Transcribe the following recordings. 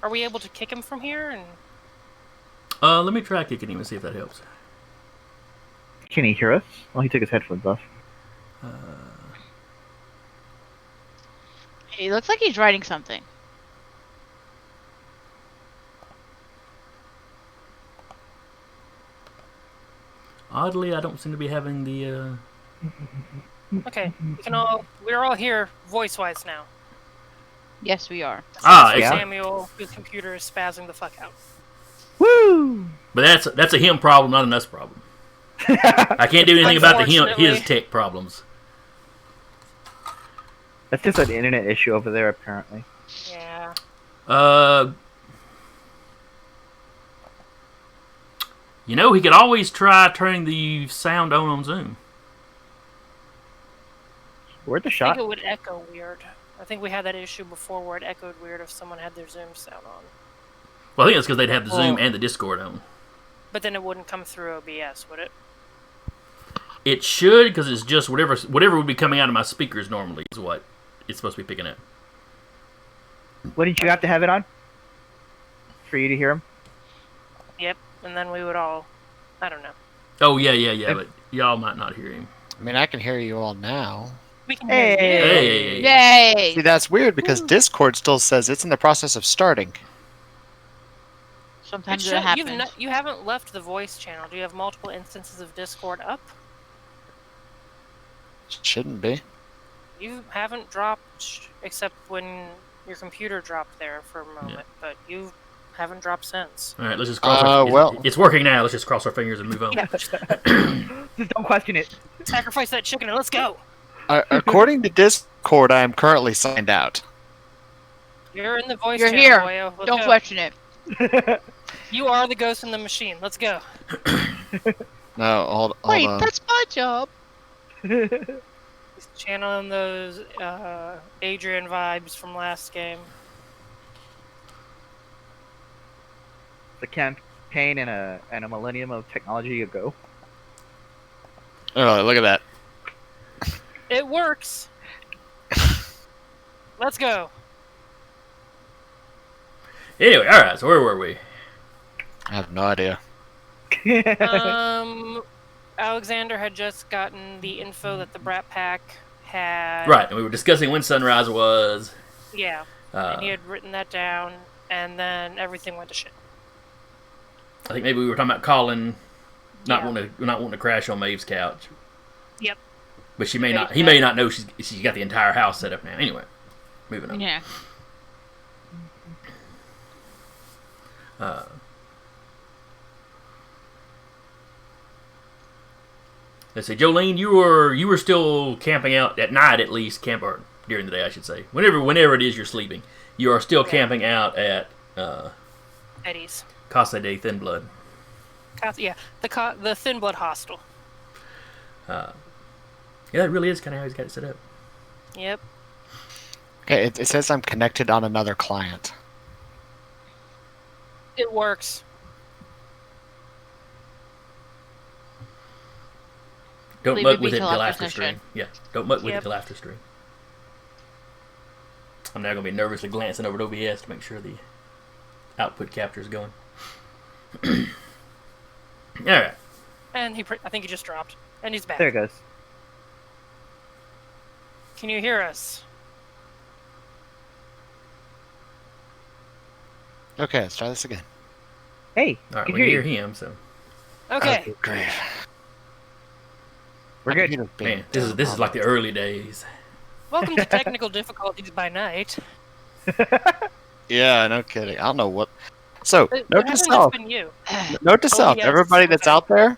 Are we able to kick him from here? And Let me try kicking him and see if that helps. Can he hear us? Well, he took his headphones off. He looks like he's writing something. Oddly, I don't seem to be having the. okay, we're all here voice-wise now. Yes, we are. Ah, Yeah. Samuel, whose computer is spazzing the fuck out. Woo! But that's a him problem, not an us problem. I can't do anything about his Unfortunately. tech problems. That's just an internet issue over there, apparently. Yeah. You know, he could always try turning the sound on Zoom. Where'd the I shot? think it would echo weird. I think we had that issue before where it echoed weird if someone had their Zoom sound on. Well, I think it's because they'd have the Zoom Well- and the Discord on. But then it wouldn't come through OBS, would it? It should, because it's just whatever would be coming out of my speakers normally is what it's supposed to be picking up. Wouldn't you have to have it on? For you to hear him? Yep. And then we would all, I don't know. Oh, yeah, but y'all might not hear him. I mean, I can hear you all now. We can hear you. Hey! Yay! See, that's weird because Discord still says it's in the process of starting. Sometimes It it should- happens. you haven't left the voice channel. Do you have multiple instances of Discord up? Shouldn't be. You haven't dropped, except when your computer dropped there for a moment, but you haven't dropped since. All right, let's just cross our well- It's working now. Let's just cross our fingers and move on. Yeah, Just don't question it. sacrifice that chicken and let's go. According to Discord, I am currently signed out. You're in the voice You're channel, here. boyo. Let's Don't go. question it. You are the ghost in the machine. Let's go. No, hold Wait, on. that's my job. He's channeling those Adrian vibes from last game. The campaign and a millennium of technology ago. Oh, look at that. It works. Let's go. Anyway, all right. So where were we? I have no idea. Alexander had just gotten the info that the Brat Pack had. Right, and we were discussing when sunrise was. Yeah, and he had written that down, and then everything went to shit. I think maybe we were talking about Colin not Yeah. wanting to crash on Maeve's couch. Yep. But she may Maybe not. He may not know she's got the entire house set up now. Anyway, moving on. Yeah. Let's see, Jolene, you were still camping out at night, at least or during the day, I should say. Whenever it is you're sleeping, you are still camping out at Eddie's. Casa de Thin Blood. Yeah, the Thin Blood Hostel. Yeah, that really is kind of how he's got it set up. Yep. Okay, it says I'm connected on another client. It works. Don't Leave muck it with be it till until after after stream. session. Yeah, don't muck with it Yep. until after stream. I'm now going to be nervously glancing over at OBS to make sure the output capture is going. All right. And I think he just dropped. And he's back. There it goes. Can you hear us? Okay, let's try this again. Hey, All right, can we hear can you. hear him, so. Okay. Great. We're good. Man, this is like the early days. Welcome to Technical Difficulties by Night. Yeah, no kidding. I don't know what. So, It note to hasn't self. just been you. Note to self. yes, Everybody that's okay. out there,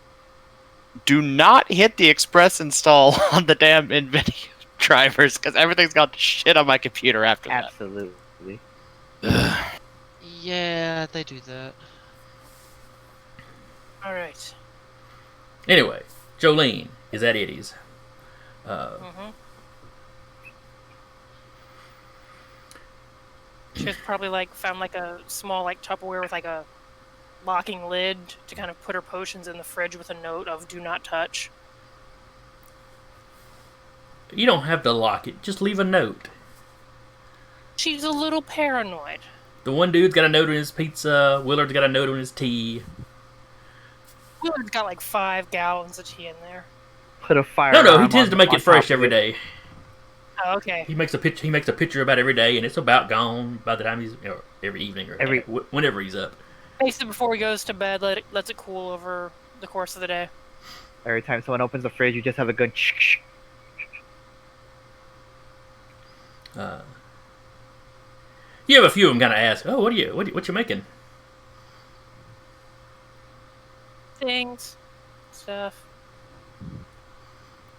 do not hit the express install on the damn NVIDIA drivers because everything's got shit on my computer after that. Absolutely. Yeah, they do that. All right. Anyway, Jolene is at Eddie's. She's probably found a small Tupperware with a locking lid to kind of put her potions in the fridge with a note of "Do not touch." You don't have to lock it. Just leave a note. She's a little paranoid. The one dude's got a note on his pizza. Willard's got a note on his tea. Willard's got like 5 gallons of tea in there. Put a fire. No, he tends to make it fresh every day. Oh, okay. He makes a picture about every day, and it's about gone by the time he's every evening or whenever he's up. Basically, before he goes to bed, lets it cool over the course of the day. Every time someone opens the fridge, you just have a good. You have a few of them kind of ask, "Oh, what you making?" Things, stuff.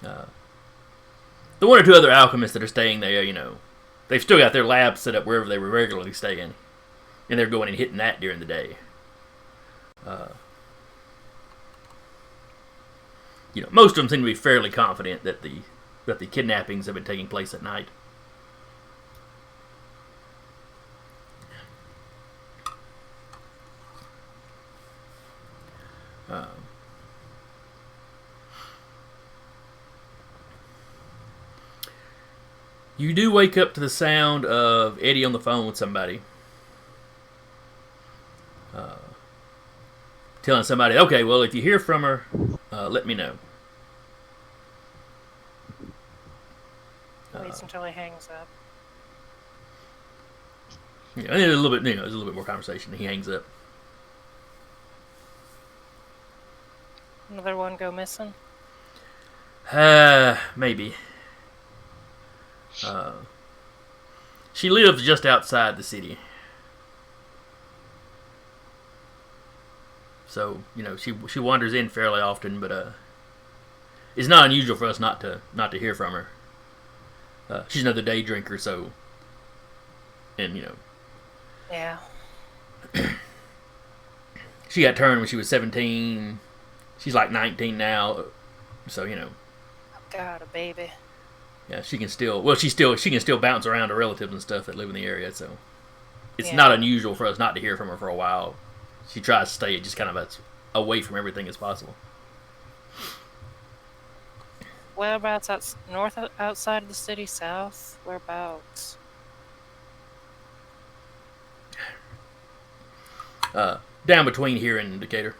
The one or two other alchemists that are staying there, they've still got their labs set up wherever they were regularly staying, and they're going and hitting that during the day. Most of them seem to be fairly confident that the kidnappings have been taking place at night. You do wake up to the sound of Eddie on the phone with somebody. Telling somebody, okay, well, if you hear from her, let me know. Waits until he hangs up. And there's a little bit more conversation. He hangs up. Another one go missing? Maybe. She lives just outside the city. So, she wanders in fairly often, but it's not unusual for us not to hear from her. She's another day drinker, so, and Yeah. she got turned when she was 17. She's like 19 now, so Oh God, a baby. yeah, she can still bounce around to relatives and stuff that live in the area, so it's Yeah. not unusual for us not to hear from her for a while. She tries to stay just kind of as away from everything as possible. Whereabouts north outside of the city? South? Whereabouts? Down between here and Decatur.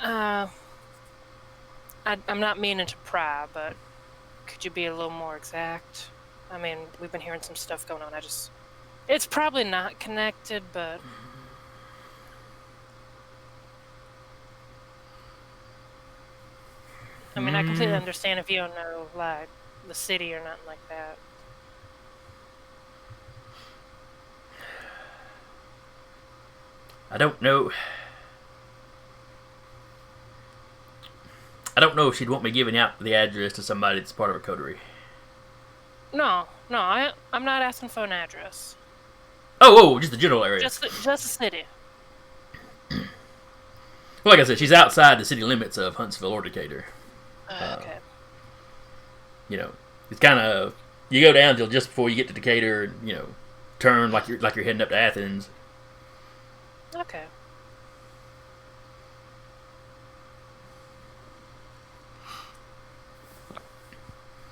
I'm not meaning to pry, but could you be a little more exact? I mean, we've been hearing some stuff going on. It's probably not connected, but I mean, I completely understand if you don't know, like, the city or nothing like that. I don't know. I don't know if she'd want me giving out the address to somebody that's part of her coterie. No, I'm not asking for an address. Oh, just the general area. Just the city. Well, like I said, she's outside the city limits of Huntsville or Decatur. Okay. It's kind of, you go down till just before you get to Decatur, and, turn like you're heading up to Athens. Okay.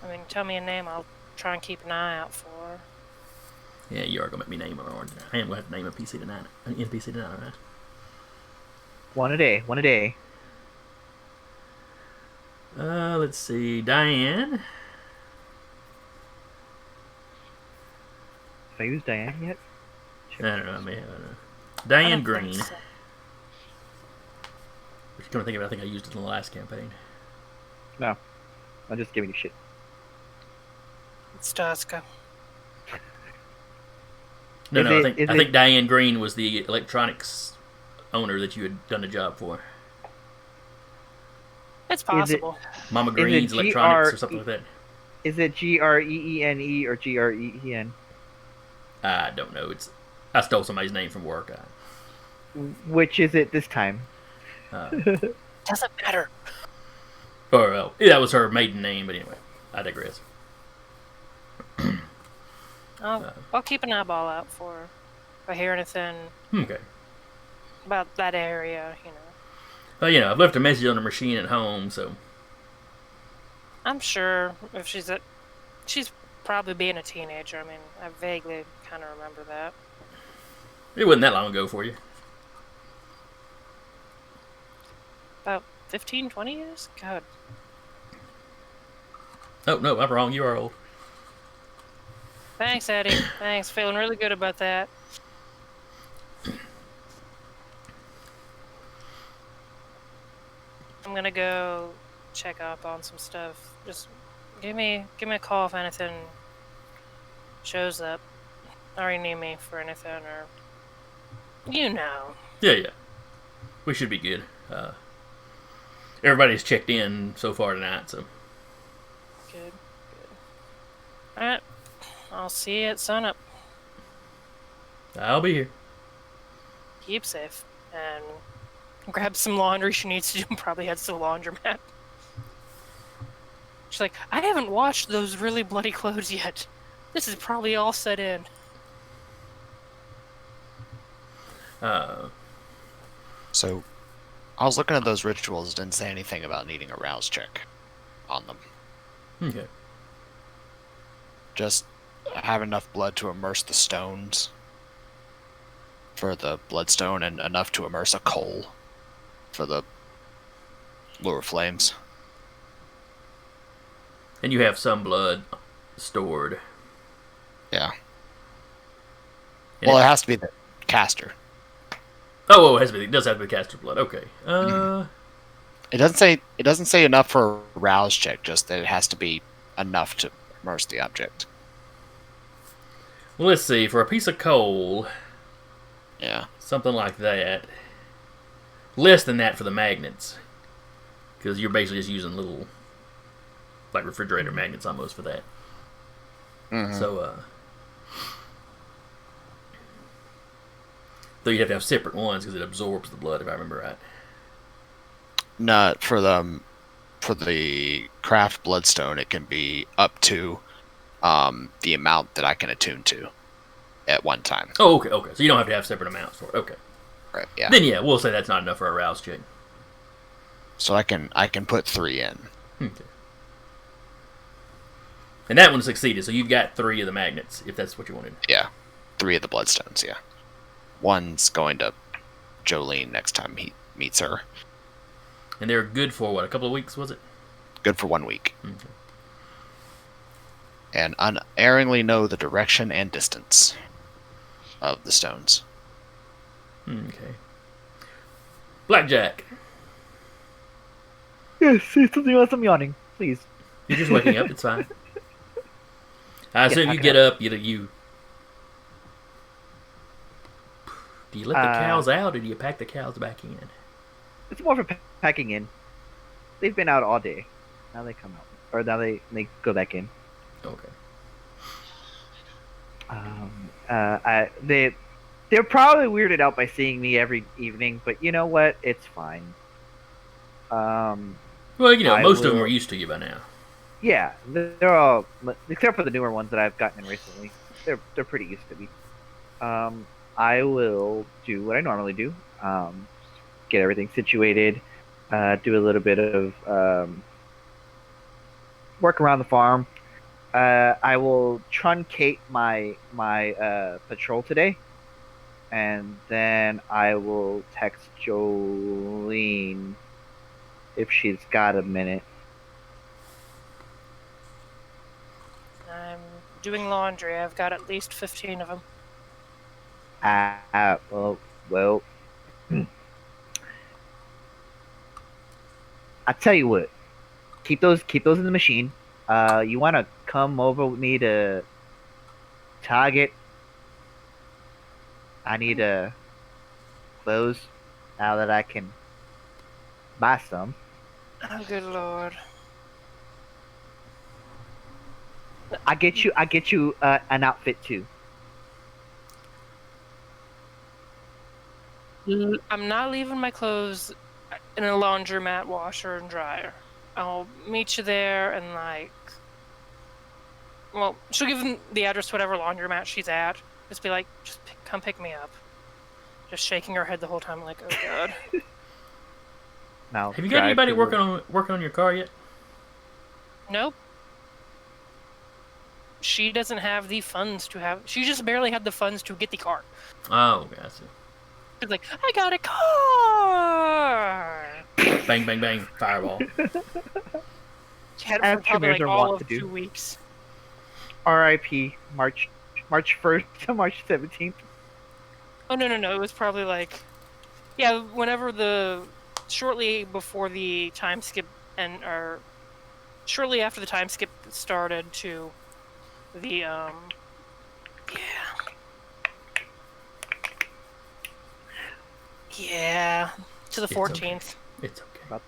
I mean, tell me a name. I'll try and keep an eye out for her. Yeah, you are gonna make me name her. I am gonna have to name a PC tonight. An NPC tonight, alright? One a day. Let's see, Diane. Have I used Diane yet? I don't know. I don't know. I Diane don't Green. think so. Which, come to think of it, I think I used it in the last campaign. No. I'm just giving you shit. It's Tosca. No, Is I it- think Diane Green was the electronics owner that you had done a job for. It's possible. Mama it Green's Electronics or something like that. Is it Greene or Green? I don't know. I stole somebody's name from work. Which is it this time? Doesn't matter. That was her maiden name, but anyway, I digress. I'll keep an eyeball out for her. If I hear anything Okay. about that area, Well, I've left a message on the machine at home, so I'm sure if she's probably being a teenager. I mean, I vaguely kind of remember that. It wasn't that long ago for you. About 15, 20 years? God. Oh, no, I'm wrong. You are old. Thanks, Eddie. Thanks. Feeling really good about that. I'm gonna go check up on some stuff. Just give me a call if anything shows up, or you need me for anything, or you know. Yeah. We should be good. Everybody's checked in so far tonight, so. Good. All right. I'll see you at sunup. I'll be here. Keep safe and grab some laundry she needs to do. Probably heads to the laundromat. She's like, I haven't washed those really bloody clothes yet. This is probably all set in. So, I was looking at those rituals. Didn't say anything about needing a rouse check on them. Okay. Just have enough blood to immerse the stones for the bloodstone, and enough to immerse a coal for the lure flames. And you have some blood stored. Yeah. And Well, it has to be the caster. Oh, it does have to be caster blood. Okay. It doesn't say enough for a rouse check. Just that it has to be enough to immerse the object. Well, let's see. For a piece of coal, Yeah. something like that. Less than that for the magnets, because you're basically just using little, like refrigerator magnets almost for that. Mhm. So, though you have to have separate ones because it absorbs the blood, if I remember right. Not for the craft bloodstone. It can be up to the amount that I can attune to at one time. Oh, okay. So you don't have to have separate amounts for it. Okay. Right. Yeah. Then yeah, we'll say that's not enough for a rouse check. So I can put 3 in. Okay. And that one succeeded, so you've got 3 of the magnets, if that's what you wanted. Yeah. 3 of the bloodstones. Yeah. One's going to Jolene next time he meets her. And they're good for what, a couple of weeks, was it? Good for 1 week. Okay. And unerringly know the direction and distance of the stones. Okay. Blackjack. Yes, say something else. I'm yawning. Please. You're just waking up, it's fine. I assume how you can get I- up, you do you let the cows out, or do you pack the cows back in? It's more for packing in. They've been out all day. Now they come out, or now they go back in. Okay. They're probably weirded out by seeing me every evening, but you know what? It's fine. Well, I most of them will- are used to you by now. Yeah, they're all, except for the newer ones that I've gotten in recently. They're pretty used to me. I will do what I normally do. Get everything situated. Do a little bit of work around the farm. I will truncate my patrol today, and then I will text Jolene if she's got a minute. I'm doing laundry. I've got at least 15 of them. Well, I tell you what, keep those in the machine. You want to come over with me to Target? I need clothes now that I can buy some. Oh, good lord. I get you an outfit too. I'm not leaving my clothes in a laundromat, washer, and dryer. I'll meet you there and, like... Well, she'll give them the address to whatever laundromat she's at. Just be like, come pick me up. Just shaking her head the whole time, like, oh god. Now, Have you got drive anybody to working on your car yet? Nope. she doesn't have the funds to have. She just barely had the funds to get the car. Oh, gotcha. She's like, I got a car. Bang, bang, bang. Fireball. She had As it for probably like Tremors are all wont of to do. 2 weeks. R.I.P. March 1st to March 17th. Oh no! It was probably like, yeah, shortly before the time skip or shortly after the time skip started to the yeah, to the It's okay. 14th. It's okay.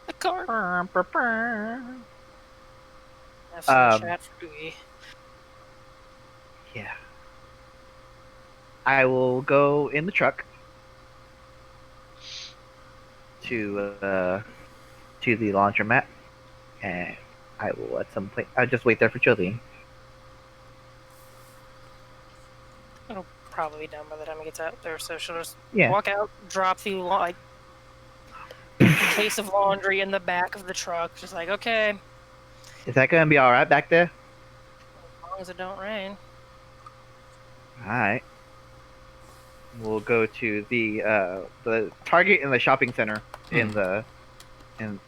The car. Have Um, some chat for Oogie. Yeah. I will go in the truck to the laundromat, and I will at some point. I'll just wait there for Jolene. It'll probably be done by the time it gets out there, so she'll just Yeah. walk out, drop the case of laundry in the back of the truck. Just like, okay, Is that gonna be all right back there? as long as it don't rain. All right. We'll go to the Target in the shopping center in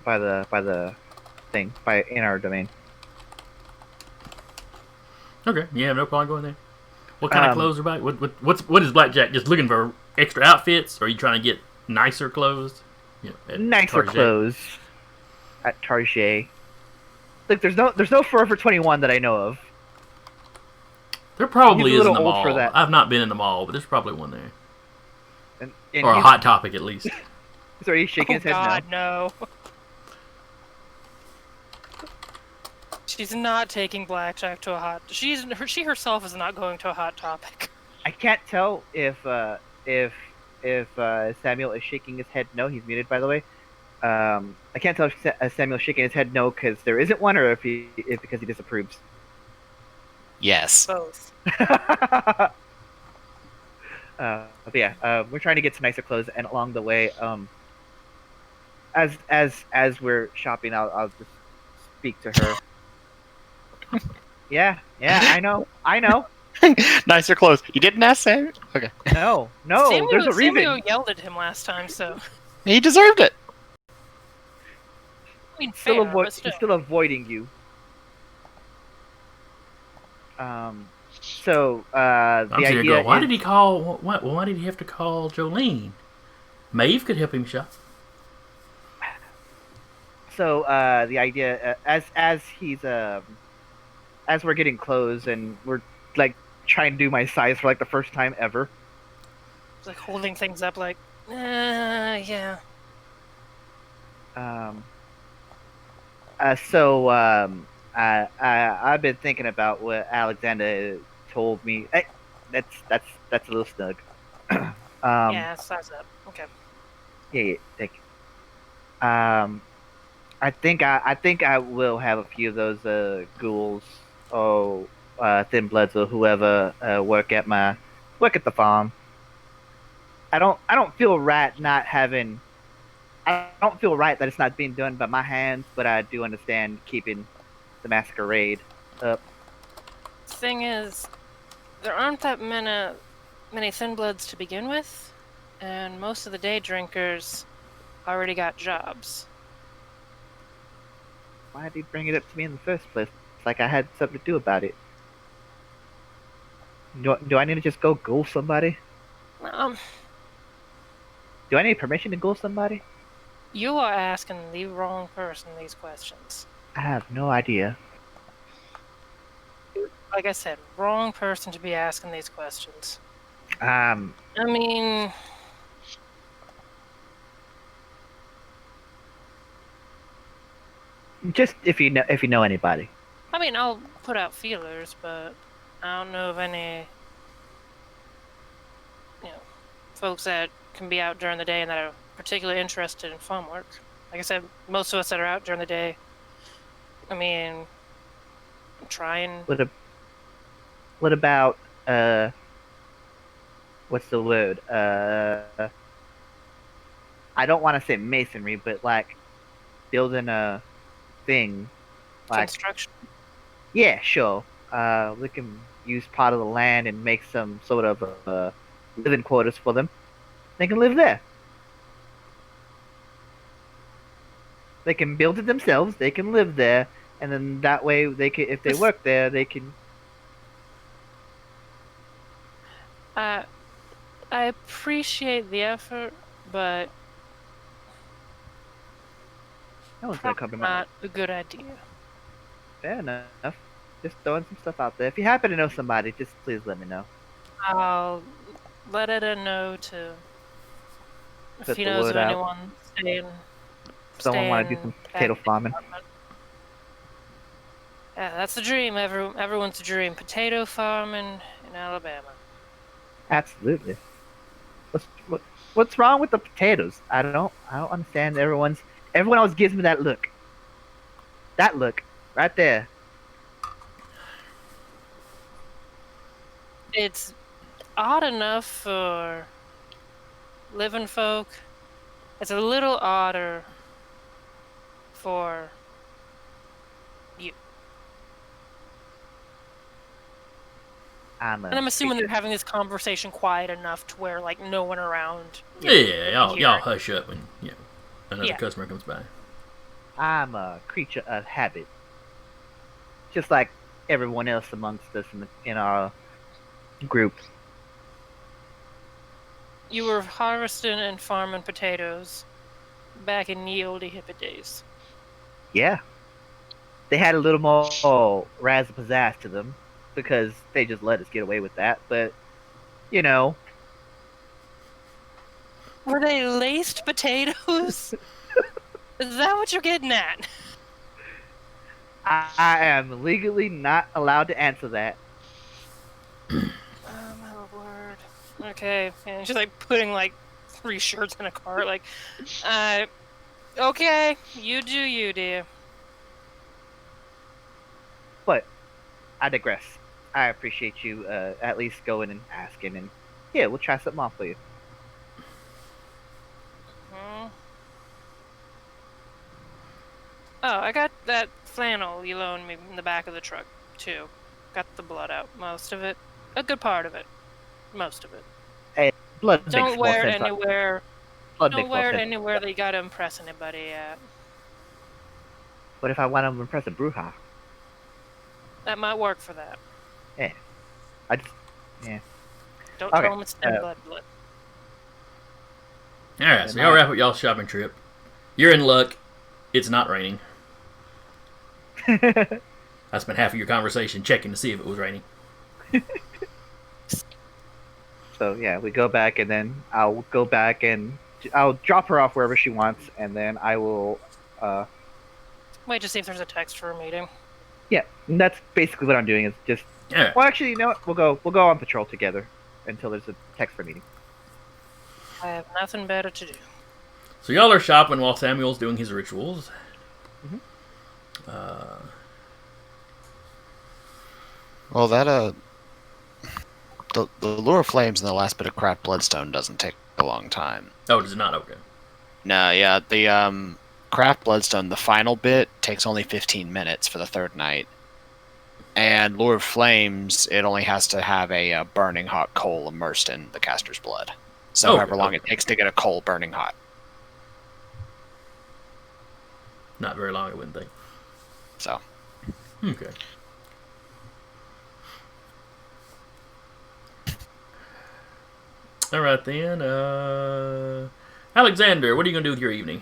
by the thing in our domain. Okay. Yeah, no problem going there. What kind of Um, clothes are back? What is Blackjack just looking for? Extra outfits? Or are you trying to get nicer clothes? You know, at Nicer Target? clothes at Target. Look, there's no Forever 21 that I know of. There probably He's a is in little the old for mall. that. I've not been in the mall, but there's probably one there. And Or a he's- Hot Topic at least. So he's shaking Oh his head God, no. She's not taking Blackjack to a hot. She herself is not going to a Hot Topic. I can't tell if Samuel is shaking his head no. He's muted, by the way. I can't tell if Samuel's shaking his head no because there isn't one, or if because he disapproves. Yes. Both. But yeah, we're trying to get to nicer clothes, and along the way, as we're shopping, I'll just speak to her. Yeah, I know. Nicer clothes. You didn't ask Sam? Okay. No, there's a reason. Samuel yelled at him last time, so He deserved it. I mean, fair, but still. Still avoiding you. So the I'm sitting here idea going, why is, did he call? Why did he have to call Jolene? Maeve could help him shop. so the idea as he's as we're getting clothes and we're like trying to do my size for like the first time ever. It's like holding things up, like, yeah. I've been thinking about what Alexander told me. Hey, that's a little snug. Yeah, size up. Okay. Yeah, thank you. I think I will have a few of those ghouls or thin bloods or whoever work at the farm. I don't feel right not having. I don't feel right that it's not being done by my hands, but I do understand keeping the masquerade up. Thing is, there aren't that many thin bloods to begin with, and most of the day drinkers already got jobs. Why did he bring it up to me in the first place? It's like I had something to do about it. Do I need to just go ghoul somebody? Do I need permission to ghoul somebody? You are asking the wrong person these questions. I have no idea. Like I said, wrong person to be asking these questions. Um, I mean, just if you know anybody. I'll put out feelers, but I don't know of any, folks that can be out during the day and that are particularly interested in farm work. Like I said, most of us that are out during the day, trying. What about what's the word? I don't want to say masonry, but like building a thing, like Construction. yeah, sure. We can use part of the land and make some sort of living quarters for them. They can live there. They can build it themselves. They can live there, and then that way they can, if they work there, they can. I appreciate the effort, but No one's gonna probably come to my. not a good idea. Fair enough. Just throwing some stuff out there. If you happen to know somebody, just please let me know. I'll let Eda know to if Put he the knows word of out. anyone staying. Someone want to do some potato farming. Yeah, that's the dream. Everyone's dream. Potato farming in Alabama. Absolutely. What's wrong with the potatoes? I don't understand. Everyone always gives me that look. That look right there. It's odd enough for living folk. It's a little odder for you. I'm And I'm assuming they're having this conversation quiet enough to where like no one around. Yeah, hear y'all it. hush up when another Yeah. customer comes by. I'm a creature of habit, just like everyone else amongst us in our group. You were harvesting and farming potatoes back in the oldie hippie days. Yeah, they had a little more razzle pizzazz to them because they just let us get away with that. But you know, Were they laced potatoes? Is that what you're getting at? I am legally not allowed to answer that. Oh my word. Okay, and she's like putting like 3 shirts in a cart. Like, okay, you do you, dear. But I digress. I appreciate you at least going and asking, and yeah, we'll try something off for you. Hmm. Oh, I got that flannel you loaned me in the back of the truck too. Got the blood out, most of it. A good part of it, most of it. Blood Don't makes more wear it sense. anywhere. Blood Don't makes more wear it sense. anywhere that you gotta impress anybody at. What if I want to impress a Bruja? That might work for that. I just Don't Okay, tell them it's dead blood. Alright, so y'all wrap up y'all's shopping trip. You're in luck. It's not raining. I spent half of your conversation checking to see if it was raining. So yeah, we go back, and then I'll go back and I'll drop her off wherever she wants, and then I will. Wait to see if there's a text for a meeting. Yeah, and that's basically what I'm doing. Is just. Alright. Well, actually, you know what? We'll go on patrol together until there's a text for meeting. I have nothing better to do. So y'all are shopping while Samuel's doing his rituals. Mhm. Well, that the lure of flames and the last bit of craft bloodstone doesn't take a long time. Oh, does it not? Okay. No, yeah, the craft bloodstone, the final bit takes only 15 minutes for the third night, and lure of flames, it only has to have a burning hot coal immersed in the caster's blood. So Okay, however long okay. it takes to get a coal burning hot. Not very long, I wouldn't think. So Okay. Alright then, Alexander, what are you going to do with your evening?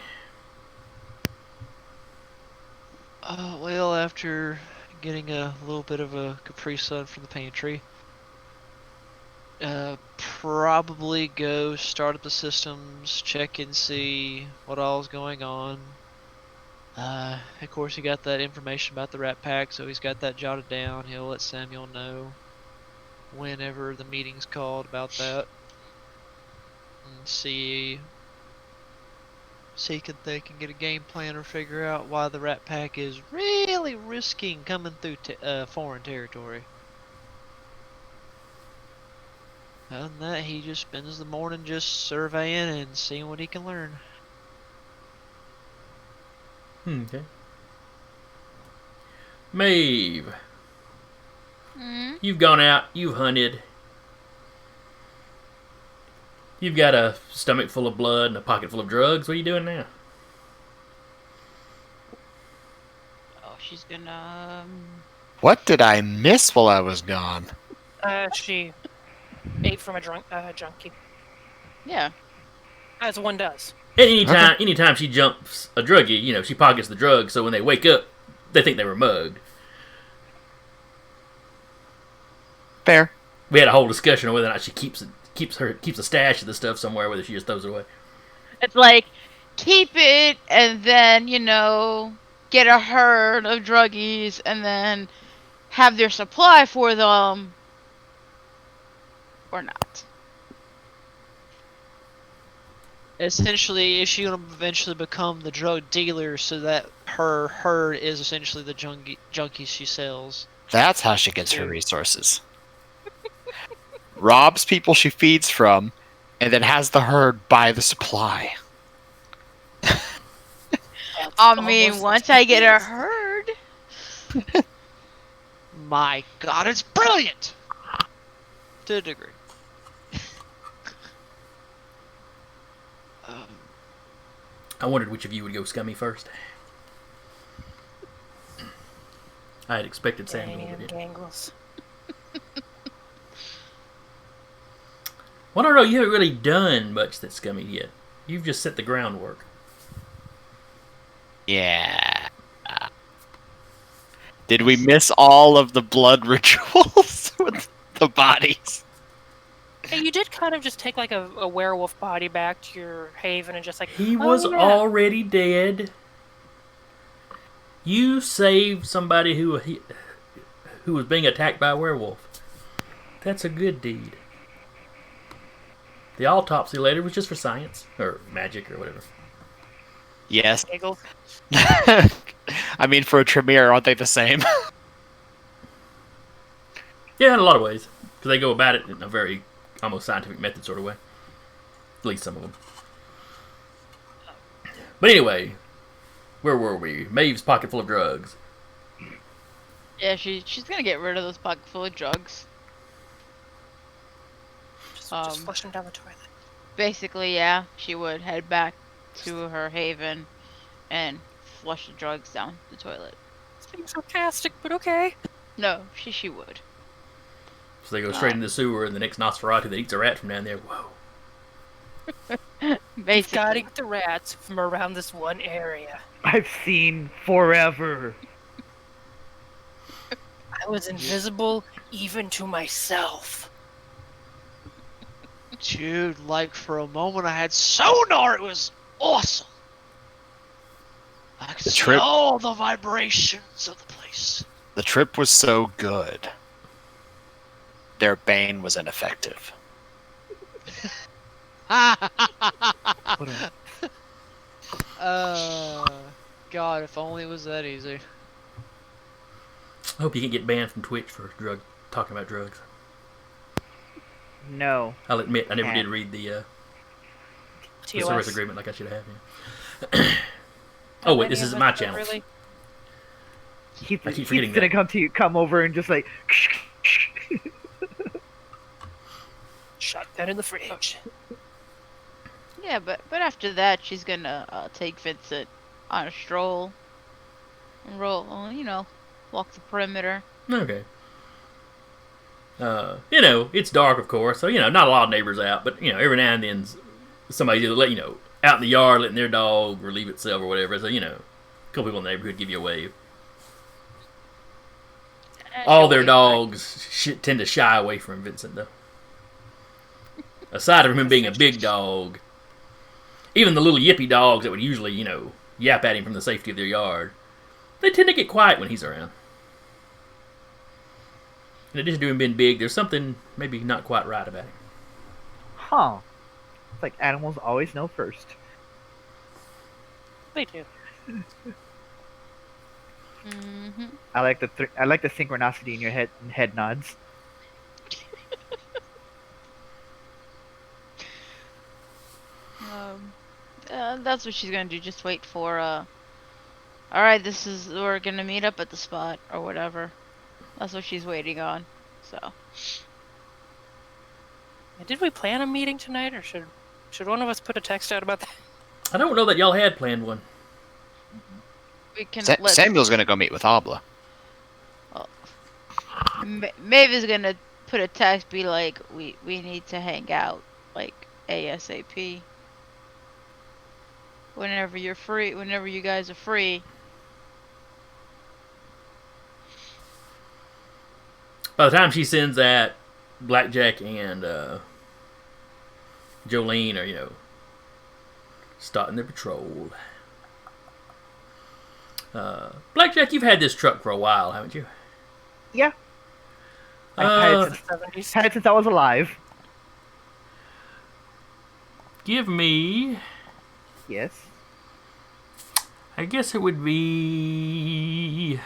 Well, after getting a little bit of a Capri Sun from the pantry, probably go start up the systems, check and see what all's going on. Of course, he got that information about the Rat Pack, so he's got that jotted down. He'll let Samuel know whenever the meeting's called about that, and see if they can get a game plan or figure out why the Rat Pack is really risking coming through foreign territory. Other than that, he just spends the morning just surveying and seeing what he can learn. Okay. Maeve. Mm. You've gone out, you've hunted. You've got a stomach full of blood and a pocket full of drugs. What are you doing now? Oh, she's gonna. What did I miss while I was gone? She ate from a junkie, Yeah. as one does. And anytime she jumps a druggie, she pockets the drugs, so when they wake up, they think they were mugged. Fair. We had a whole discussion on whether or not she keeps a stash of the stuff somewhere, whether she just throws it away. It's like, keep it, and then, get a herd of druggies, and then have their supply for them, or not. Essentially, is she gonna eventually become the drug dealer so that her herd is essentially the junkies she sells? That's how she gets her resources. Robs people she feeds from, and then has the herd buy the supply. I mean, once I get a herd. My God, it's brilliant. To a degree. I wondered which of you would go scummy first. I had expected Sam to go Damn with it. gangles. Well, I don't know. You haven't really done much that's scummy yet. You've just set the groundwork. Yeah. Did we miss all of the blood rituals with the bodies? Hey, you did kind of just take like a werewolf body back to your haven and just like He oh, was yeah. already dead. You saved somebody who was being attacked by a werewolf. That's a good deed. The autopsy later was just for science or magic or whatever. Yes. Giggles. I mean, for a Tremere, aren't they the same? Yeah, in a lot of ways, because they go about it in a very almost scientific method sort of way. At least some of them. But anyway, where were we? Maeve's pocket full of drugs. Yeah, she's gonna get rid of those pockets full of drugs. Just flush them down the toilet. Basically, yeah, she would head back to her haven and flush the drugs down the toilet. Seems sarcastic, but okay. No, she would. So they go straight into the sewer, and the next Nosferatu that eats a rat from down there. Whoa. Basically. Gotta get the rats from around this one area. I've seen forever. I was invisible even to myself. Dude, like for a moment I had sonar. It was awesome. I could The see trip- all the vibrations of the place. The trip was so good. Their bane was ineffective. God, if only it was that easy. I hope you can get banned from Twitch for talking about drugs. No. I'll admit, I never Yeah. did read the service TOS. agreement like I should have. Yeah. Oh wait, this Any is of my us channel. Really? He's I keep forgetting gonna that. come over and just like. Shotgun in the fridge. Yeah, but after that, she's gonna take Vincent on a stroll and roll, walk the perimeter. Okay. It's dark, of course, so not a lot of neighbors out, but every now and then somebody's either out in the yard letting their dog relieve itself or whatever. So a couple people in the neighborhood give you a wave. All their dogs tend to shy away from Vincent, though. Aside from him being a big dog, even the little yippy dogs that would usually, yap at him from the safety of their yard, they tend to get quiet when he's around. In addition to him being big, there's something maybe not quite right about him. Huh. It's like animals always know first. They do. Mm-hmm. I like the synchronicity in your head nods. That's what she's gonna do. Just wait for Alright, we're gonna meet up at the spot or whatever. That's what she's waiting on. So Did we plan a meeting tonight, or should one of us put a text out about that? I don't know that y'all had planned one. we can Samuel's gonna go meet with Abla. Maeve gonna put a text, be like, we need to hang out, like ASAP. Whenever you're free, whenever you guys are free. By the time she sends that, Blackjack and Jolene are, starting their patrol. Blackjack, you've had this truck for a while, haven't you? Yeah. I've had it since I was alive. Give me... Yes. I guess it would be...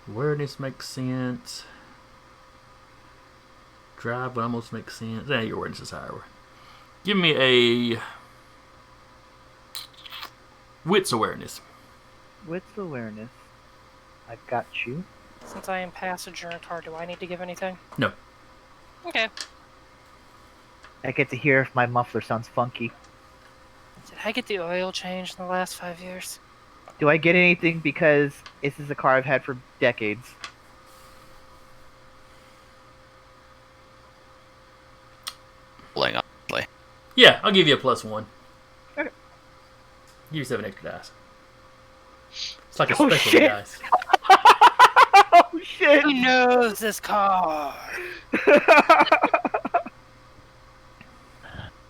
Awareness makes sense. Drive would almost make sense. Your awareness is higher. Give me a... Wits awareness. Wits awareness. I got you. Since I am passenger in a car, do I need to give anything? No. Okay. I get to hear if my muffler sounds funky. Did I get the oil changed in the last 5 years? Do I get anything because this is a car I've had for decades? Yeah, I'll give you a +1. Okay. Give yourself an extra dice. It's like a Oh, special shit. dice. Oh shit! Who knows this car?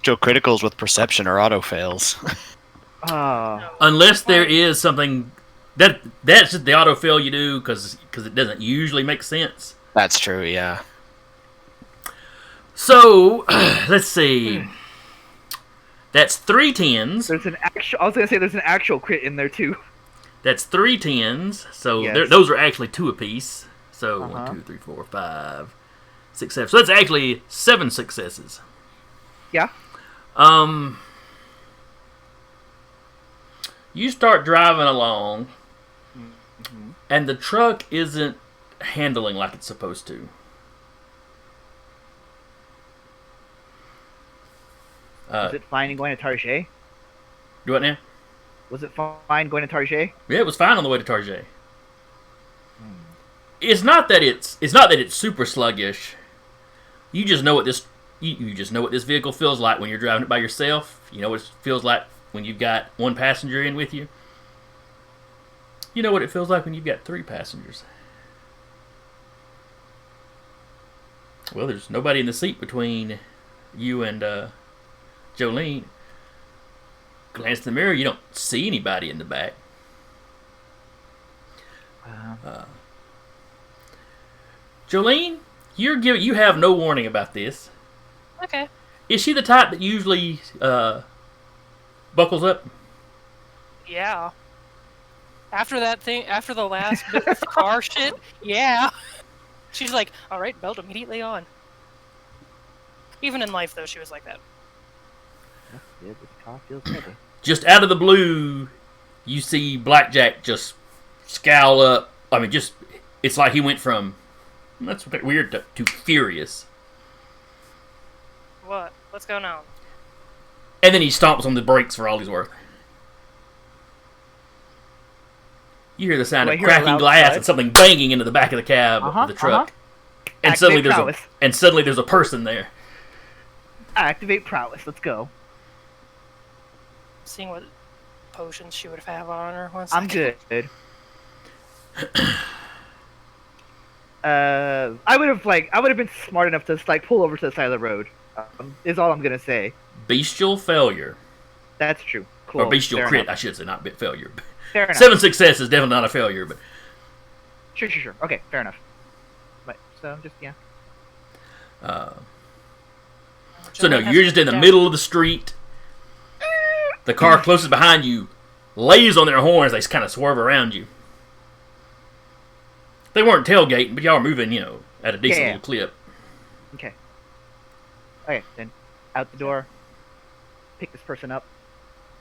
Joe criticals with perception or auto fails. Oh. Unless there is something... That's just the autofill you do because it doesn't usually make sense. That's true, yeah. So, let's see. That's 3 10s. There's an actual. I was gonna say there's an actual crit in there too. That's 3 10s. So Yes. those are actually 2 apiece. So Uh-huh. 1, 2, 3, 4, 5, 6, 7. So that's actually 7 successes. Yeah. You start driving along, and the truck isn't handling like it's supposed to. Was it fine going to Tarjay? Do what now? Was it fine going to Tarjay? Yeah, it was fine on the way to Tarjay. It's not that it's super sluggish. You just know what this you just know what this vehicle feels like when you're driving it by yourself. You know what it feels like when you've got one passenger in with you. You know what it feels like when you've got 3 passengers. Well, there's nobody in the seat between you and Jolene. Glance in the mirror, you don't see anybody in the back. Jolene, you have no warning about this. Okay. Is she the type that usually buckles up? Yeah. After the last bit of car shit, yeah. She's like, all right, belt immediately on. Even in life, though, she was like that. Yeah, this car feels heavy. Just out of the blue, you see Blackjack just scowl up. I mean, it's like he went from, that's a bit weird, to furious. What? What's going on? And then he stomps on the brakes for all he's worth. You hear the sound Do I of hear a cracking loud glass thud? and something banging into the back of the cab of the truck. And Activate suddenly there's a person there. Activate prowess. Let's go. Seeing what potions she would have on her. One I'm second. good. I would have been smart enough to pull over to the side of the road. Is all I'm gonna say. Bestial failure. That's true. Cool. Or bestial Fair crit, enough. I should say, not bit failure. Fair enough. 7 success is definitely not a failure, but Sure. Okay, fair enough. But so I'm just so no, Jolene has you're just in the down. middle of the street. The car closest behind you lays on their horns. They kind of swerve around you. They weren't tailgating, but y'all were moving, at a decent Yeah. little clip. Okay. Okay, then out the door. Pick this person up.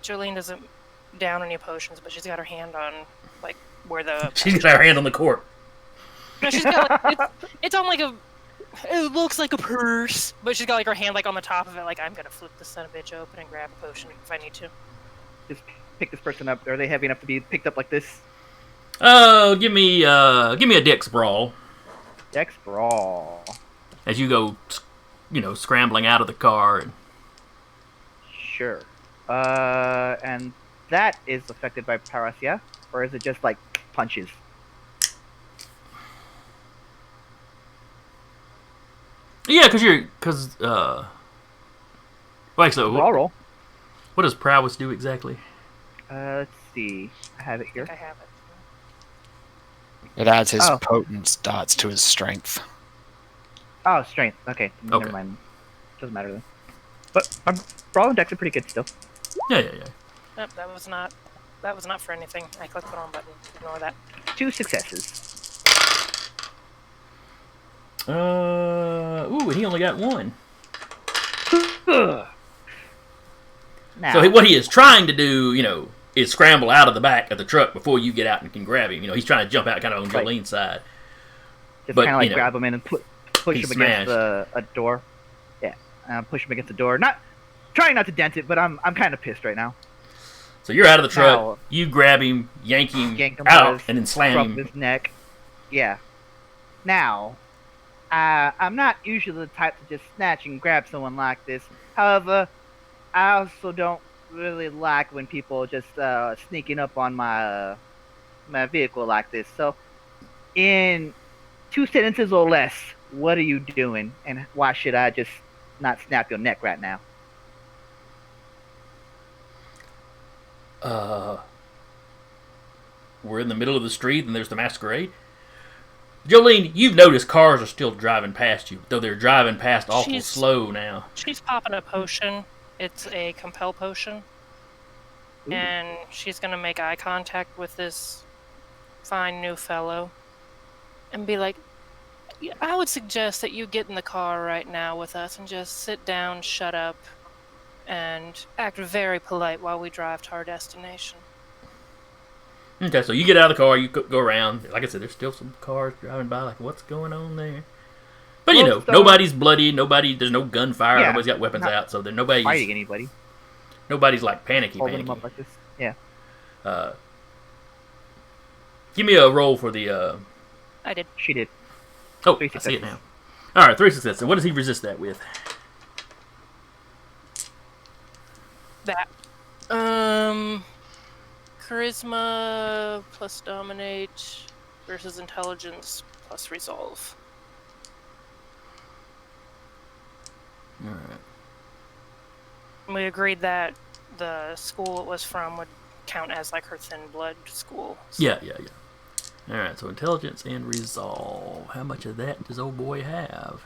Jolene doesn't down any potions, but she's got her hand on like where the She's got her hand on the cork. no, she's got like, it's on like a. It looks like a purse, but she's got like her hand like on the top of it. Like I'm gonna flip this son of a bitch open and grab a potion if I need to. Just pick this person up. Are they heavy enough to be picked up like this? Oh, give me a dex brawl Dex brawl. as you go, scrambling out of the car. And... Sure. And that is affected by Parasia, or is it just like punches? Yeah, Wait, so Brawl roll. what does prowess do exactly? Let's see. I have it I here. think I have it. It adds his Oh. potent dots to his strength. Oh, strength. Okay. Okay. Never mind. Doesn't matter then. But brawl and dex are pretty good still. Yeah. Nope, that was not for anything. I clicked the wrong button. Ignore that. 2 successes. Ooh, he only got 1. Ugh. Now, So what he is trying to do, is scramble out of the back of the truck before you get out and can grab him. He's trying to jump out kind of on Right. Jolene's side. just but, kind of like you know, grab him in and push he's him against a door. Yeah, push him against the door. Not trying not to dent it, but I'm kind of pissed right now. So you're out of the truck. Now- You grab him, yank him Yank him out, with his and then slam From him. his neck. Yeah. Now, I'm not usually the type to just snatch and grab someone like this. However, I also don't really like when people just sneaking up on my my vehicle like this. So, in 2 sentences or less, what are you doing, and why should I just not snap your neck right now? We're in the middle of the street, and there's the masquerade. Jolene, you've noticed cars are still driving past you, though they're driving past awful She's- slow now. She's popping a potion. It's a compel potion. Ooh. And she's gonna make eye contact with this fine new fellow and be like, "Yeah, I would suggest that you get in the car right now with us and just sit down, shut up, and act very polite while we drive to our destination." Okay, so you get out of the car, you go around. Like I said, there's still some cars driving by. Like, what's going on there? But Well, so- nobody's bloody. There's no gunfire. Yeah, Nobody's got weapons not out, so Fighting nobody's anybody, like panicky. holding them up like this. Yeah. Give me a roll for the. I did. She did. Oh, 3 I see it successes. now. All right, 3 successes. So what does he resist that with? That. Charisma plus dominate versus intelligence plus resolve. All right. And we agreed that the school it was from would count as like her thin blood school. So Yeah. All right, so intelligence and resolve. How much of that does old boy have?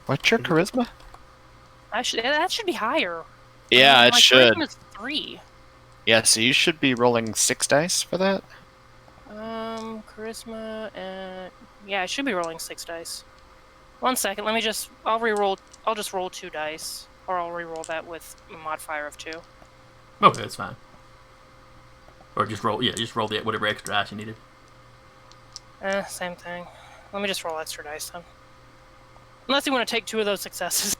What's your charisma? that should be higher. Yeah, it My should. charisma's 3. Yeah, so you should be rolling 6 dice for that. Charisma and yeah, I should be rolling 6 dice. 1 second, let me just. I'll just roll 2 dice, or I'll re-roll that with a modifier of 2. Okay, that's fine. Or just roll the whatever extra dice you needed. Same thing. Let me just roll extra dice then. Unless you want to take 2 of those successes.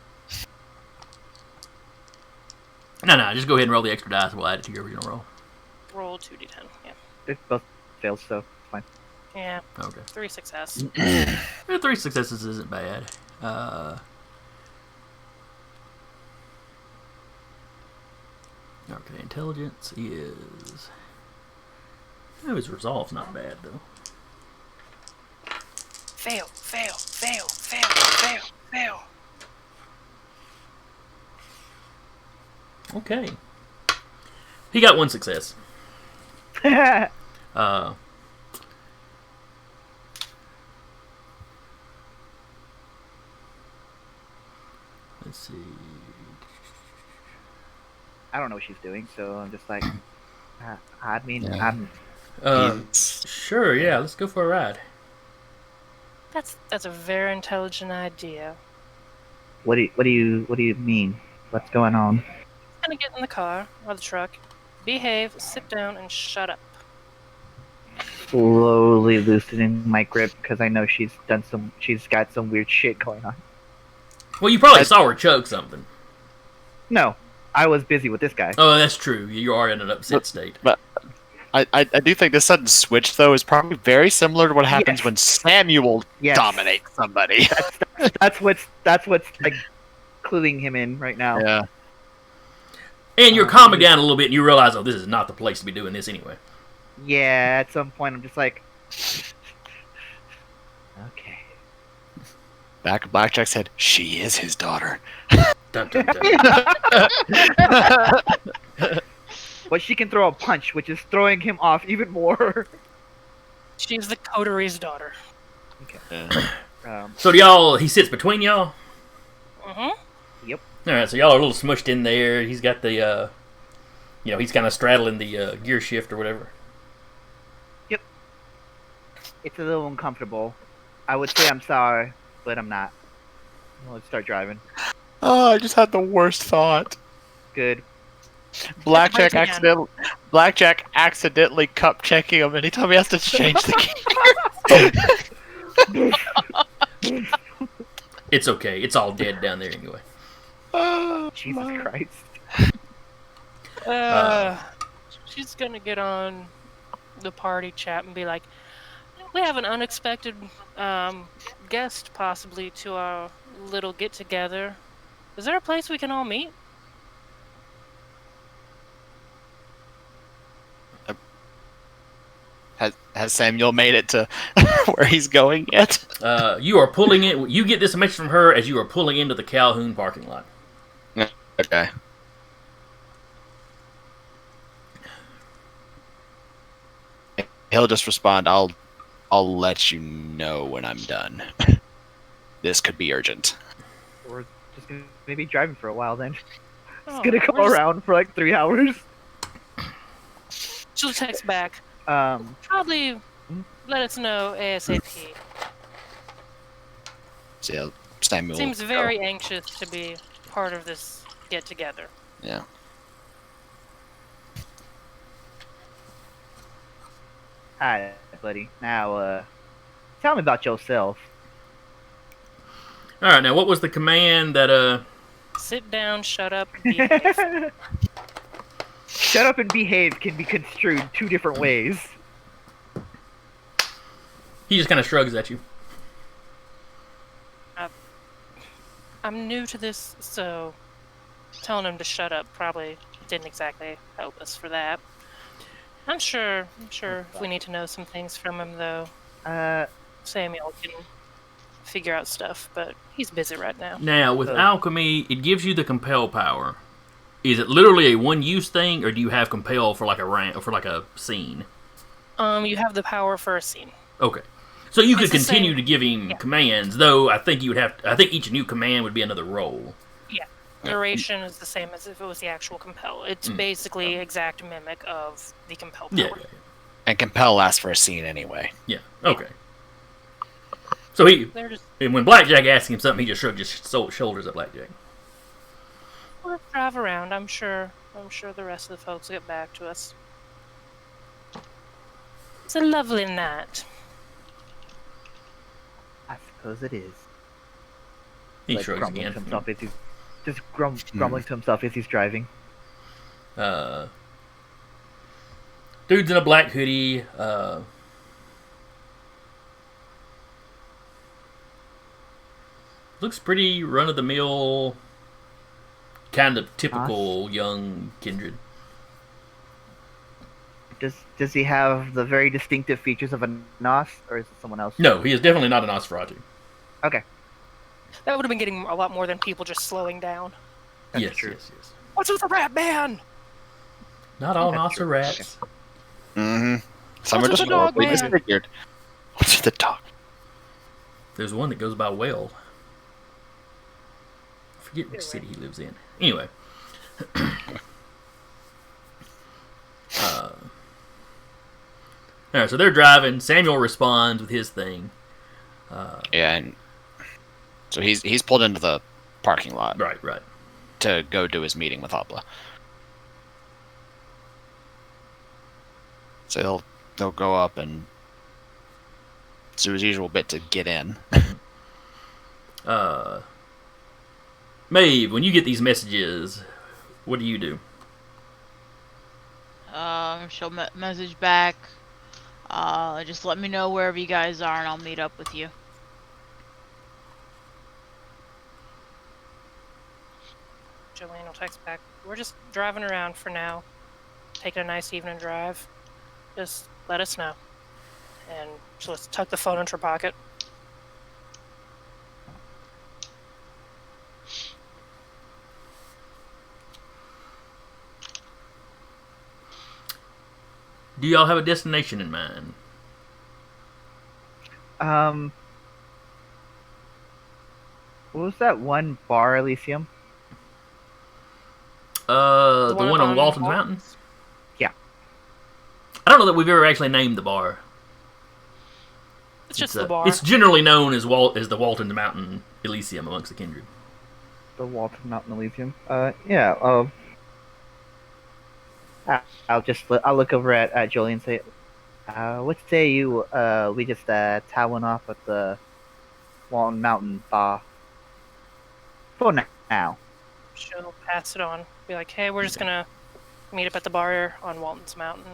No, just go ahead and roll the extra dice. We'll add it to your original roll. Roll 2d10. Yeah. They both failed, so it's fine. Yeah. Okay. 3 success. 3 successes isn't bad. Okay, intelligence is. Oh, his resolve's not bad though. Fail. Fail. Fail. Fail. Fail. Fail. Okay. He got 1 success. Uh. Let's see. I don't know what she's doing, so I'm just like, I mean, Yeah. I'm Sure, yeah, let's go for a ride. That's a very intelligent idea. What do you mean? What's going on? gonna get in the car or the truck, behave, sit down, and shut up. Slowly loosening my grip because I know she's got some weird shit going on. Well, you probably saw her chug something. No, I was busy with this guy. Oh, that's true. You are in an upset state. I do think this sudden switch, though, is probably very similar to what happens Yes. when Samuel Yes. dominates somebody. That's what's like cluing him in right now. Yeah. And you're calming down a little bit, and you realize, oh, this is not the place to be doing this anyway. Yeah, at some point I'm just like, okay. Back of Blackjack said, she is his daughter. Dun, dun, dun. But she can throw a punch, which is throwing him off even more. She's the coteries daughter. So he sits between y'all? Mm-hmm. Alright, so y'all are a little smushed in there. He's got the, he's kind of straddling the gear shift or whatever. It's a little uncomfortable. I would say I'm sorry, but I'm not. Let's start driving. Oh, I just had the worst thought. Good. Blackjack Right accidentally cup checking him anytime he has to change the key. It's okay. It's all dead down there anyway. Oh, Jesus my- Christ. She's gonna get on the party chat and be like, we have an unexpected guest possibly to our little get-together. Is there a place we can all meet? Has Samuel made it to where he's going yet? You are pulling in. You get this message from her as you are pulling into the Calhoun parking lot. Okay. He'll just respond, I'll let you know when I'm done. This could be urgent. We're just gonna maybe driving for a while then. Oh, It's gonna go we're just- around for like 3 hours. She'll text back. Hmm? Probably let us know ASAP. So yeah, Samuel Seems will very anxious to be part of this get-together. go. Yeah. Hi, buddy. Now, tell me about yourself. All right, now what was the command that Sit down, shut up, behave. Shut up and behave can be construed 2 different ways. he just kind of shrugs at you? I'm new to this, so telling him to shut up probably didn't exactly help us for that. I'm sure if we need to know some things from him, though, Samuel can figure out stuff, but he's busy right now. Now with alchemy, it gives you the compel power. Is it literally a one-use thing, or do you have compel for like a scene? You have the power for a scene. Okay, so you could It's the continue same- to give him yeah. commands, though. I think you would have. I think each new command would be another roll. Duration is the same as if it was the actual compel. It's basically exact mimic of the compel power. Yeah, And compel lasts for a scene anyway. yeah. Okay. So They're just and when Blackjack asked him something, he just shrugged his shoulders at Blackjack. let's drive around. I'm sure the rest of the folks will get back to us. It's a lovely night. I suppose it is. He Like, shrugs grumbling again. to himself as he's just grumbling to himself as he's driving. Dude's in a black hoodie. Looks pretty run of the mill, kind of typical young Kindred. Does he have the very distinctive features of a Nos, or is it someone else? No, he is definitely not an Nosferatu. Okay. That would have been getting a lot more than people just slowing down. That's yes, true. yes, yes. What's with the rat man? Not all That's true. Nosferats. Mm-hmm. Some are What's just with the dog, horribly man? disfigured. What's with the dog? There's one that goes by Weld. I forget which city he lives in. Anyway. Alright, so they're driving. Samuel responds with his thing. Yeah, and so he's pulled into the parking lot Right, right. to go do his meeting with Obla. So they'll go up and do his usual bit to get in. Maeve, when you get these messages, what do you do? She'll message back. Just let me know wherever you guys are, and I'll meet up with you. Jolene will text back. We're just driving around for now, taking a nice evening drive. Just let us know. And she'll just tuck the phone into her pocket. Do y'all have a destination in mind? What was that one bar, Elysium? The one on Walton's Wal- Mountain? Yeah. I don't know that we've ever actually named the bar. It's just It's, the bar. It's generally known as the Walton's Mountain Elysium amongst the kindred. The Walton Mountain Elysium. Yeah. I'll look over at Jolie and say, what say you? We just tie one off at the Walton Mountain Bar. For now. She'll pass it on. Be like, hey, we're just gonna meet up at the bar on Walton's Mountain.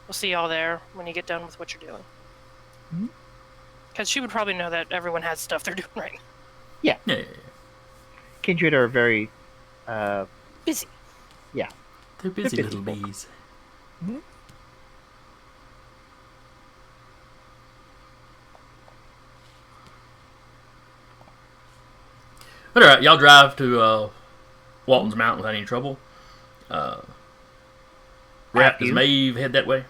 We'll see y'all there when you get done with what you're doing. Mhm. Because she would probably know that everyone has stuff they're doing right now. Yeah. Kindred are very Busy. They're busy They're little busy folk. bees. Mhm. But alright, y'all drive to Walton's Mountain without any trouble. Rap, does you. Maeve head that way?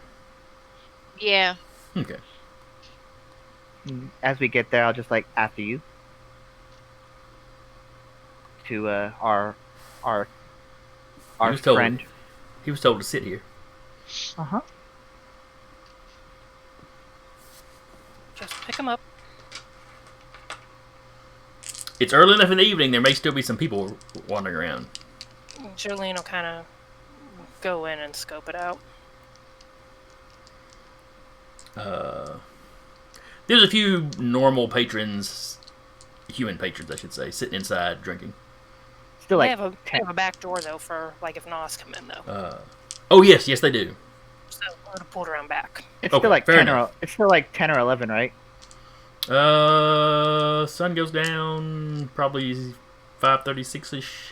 Yeah. Okay. As we get there, I'll just after you to our was told. friend. He was told to sit here. Uh-huh. Just pick them up. It's early enough in the evening, there may still be some people wandering around. Jolene will kind of go in and scope it out. There's a few normal patrons, human patrons, I should say, sitting inside drinking. Still They like have a back door, though, for, if Nos come in, though. Oh, yes, they do. So I would have pulled around back. it's okay, still like fair 10 enough. or it's still like 10 or 11, right? Sun goes down probably 5:36ish.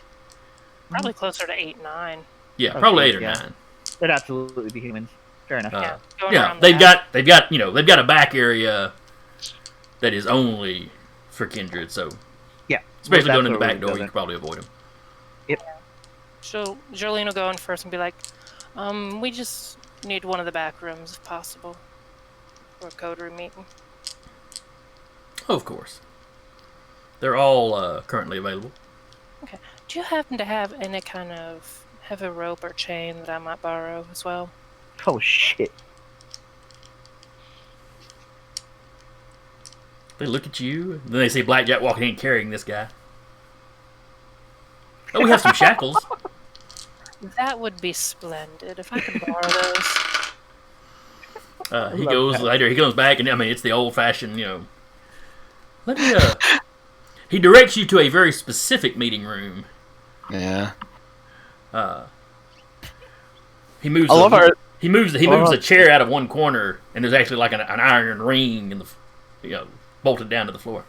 Probably closer to 8, 9. Yeah, Okay, probably 8 or yeah. 9. They'd absolutely be humans. Fair enough. Yeah, going Yeah, around the they've back. got they've got a back area that is only for kindred. So Yeah. especially Well, going in the that's back where door, we you go could probably avoid them. Jolene will go in first and be like, we just need one of the back rooms if possible. For a code room meeting. Oh, of course, they're all currently available. Do you happen to have any kind of heavy rope or chain that I might borrow as well? Oh shit. They look at you, and then they see Blackjack walking in carrying this guy. Oh, we have some shackles. That would be splendid if I could borrow those. He love goes that. later. He comes back, and I mean, it's the old-fashioned, Let me. He directs you to a very specific meeting room. Yeah. He moves. I love our. He moves the chair out of one corner, and there's actually like an iron ring in the, bolted down to the floor.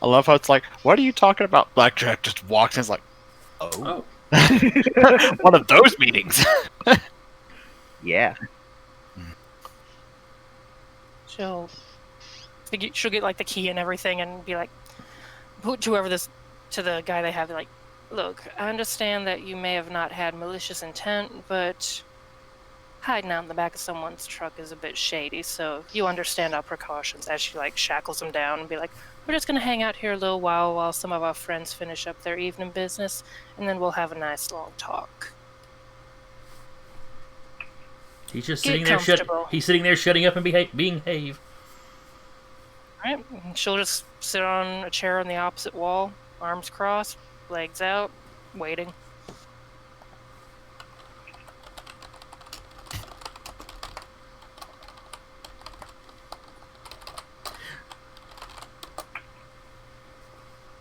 I love how it's like, what are you talking about? Blackjack just walks in, and is like, Oh. one of those meetings. Yeah. She'll get like the key and everything and be like, put whoever this to the guy they have. Like, look, I understand that you may have not had malicious intent, but hiding out in the back of someone's truck is a bit shady. So you understand our precautions. As she shackles him down and be like, we're just gonna hang out here a little while some of our friends finish up their evening business, and then we'll have a nice long talk. He's just Get sitting there. comfortable. He's sitting there, shutting up and behave. Right? And she'll just sit on a chair on the opposite wall, arms crossed, legs out, waiting.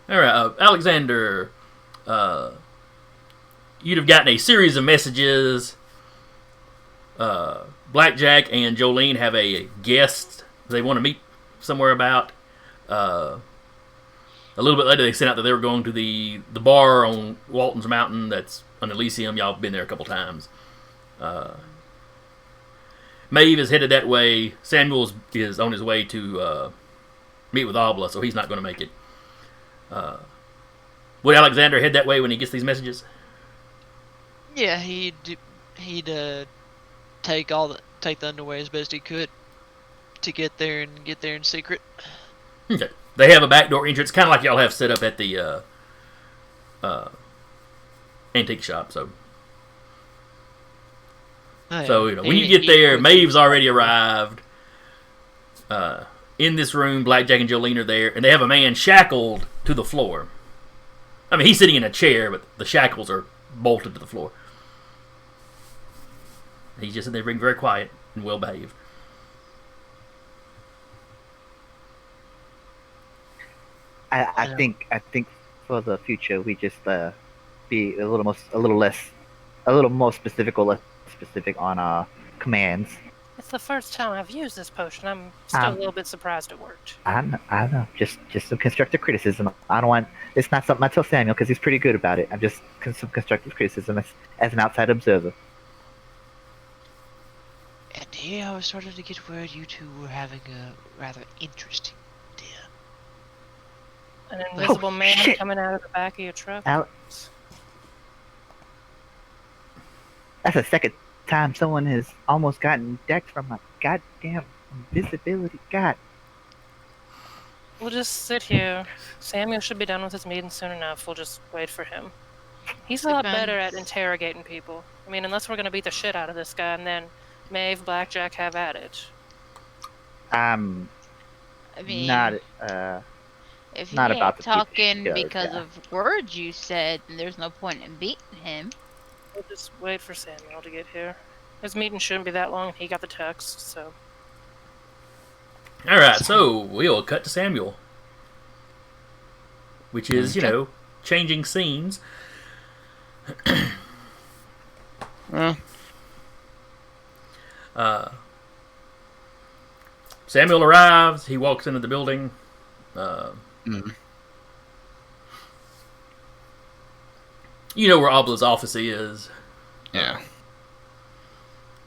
All right, Alexander. You'd have gotten a series of messages. Blackjack and Jolene have a guest they want to meet somewhere about. A little bit later, they sent out that they were going to the bar on Walton's Mountain. That's on Elysium. Y'all have been there a couple times. Maeve is headed that way. Samuel is on his way to meet with Obla, so he's not going to make it. Would Alexander head that way when he gets these messages? Yeah, he'd take the underwear as best he could to get there in secret. Okay. They have a backdoor entrance, kind of like y'all have set up at the antique shop. So, Oh, yeah. so when you get there, Maeve's already arrived. In this room, Blackjack and Jolene are there, and they have a man shackled to the floor. I mean, he's sitting in a chair, but the shackles are bolted to the floor. He's just in there being very quiet and well behaved. I think for the future we just be a little more specific or less specific on commands. It's the first time I've used this potion. I'm still a little bit surprised it worked. I know. Just some constructive criticism. I don't want. It's not something I tell Samuel because he's pretty good about it. I'm just some constructive criticism as an outside observer. And here I was starting to get word you two were having a rather interesting deal. An invisible man shit. coming out of the back of your truck. Alex, that's the second time someone has almost gotten decked from my goddamn invisibility. God. We'll just sit here. Samuel should be done with his meeting soon enough. We'll just wait for him. He's a lot better at interrogating people. I mean, unless we're going to beat the shit out of this guy, and then Maeve, Blackjack have at it. I mean, Not if not he about ain't the talking future, because yeah. of words you said, then there's no point in beating him. We'll just wait for Samuel to get here. His meeting shouldn't be that long. He got the text, so... All right, so we'll cut to Samuel, which is, changing scenes. Samuel arrives. He walks into the building. You know where Obla's office is. Yeah.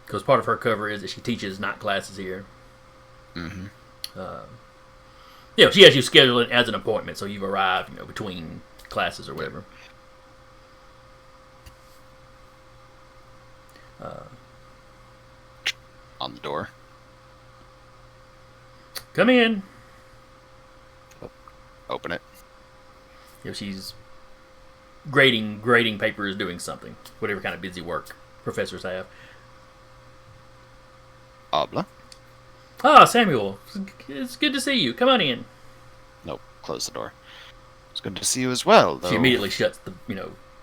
Because part of her cover is that she teaches night classes here. Mm-hmm. She has you scheduled it as an appointment, so you've arrived, between classes or whatever. On the door. Come in. Open it. She's grading papers, doing something, whatever kind of busy work professors have. Obla? Ah, Samuel, it's good to see you. Come on in. Nope. Close the door. It's good to see you as well, though. She immediately shuts the,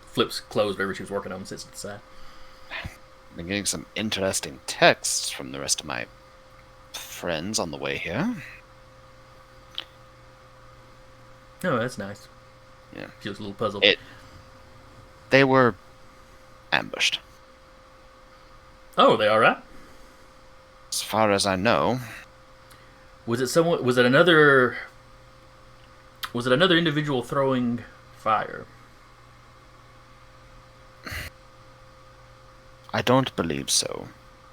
flips closed whatever she was working on and sits to the side. Been getting some interesting texts from the rest of my friends on the way here. Oh, that's nice. Yeah. She was a little puzzled. They were ambushed. Oh, are they all right? As far as I know. Was it another individual throwing fire? I don't believe so.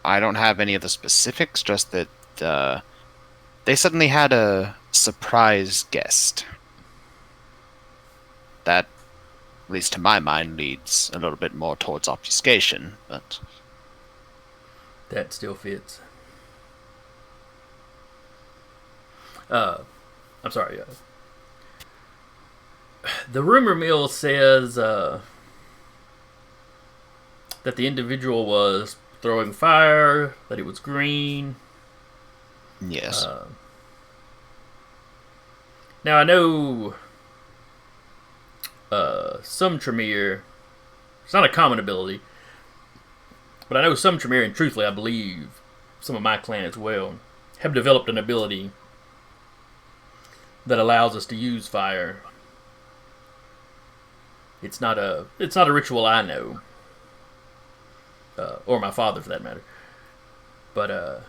I don't have any of the specifics, just that they suddenly had a surprise guest. That, at least to my mind, leads a little bit more towards obfuscation, but... That still fits. I'm sorry. The rumor mill says that the individual was throwing fire, that it was green. Yes. Now I know some Tremere, it's not a common ability, but I know some Tremere, and truthfully I believe some of my clan as well, have developed an ability that allows us to use fire It's not a ritual I know, or my father for that matter. But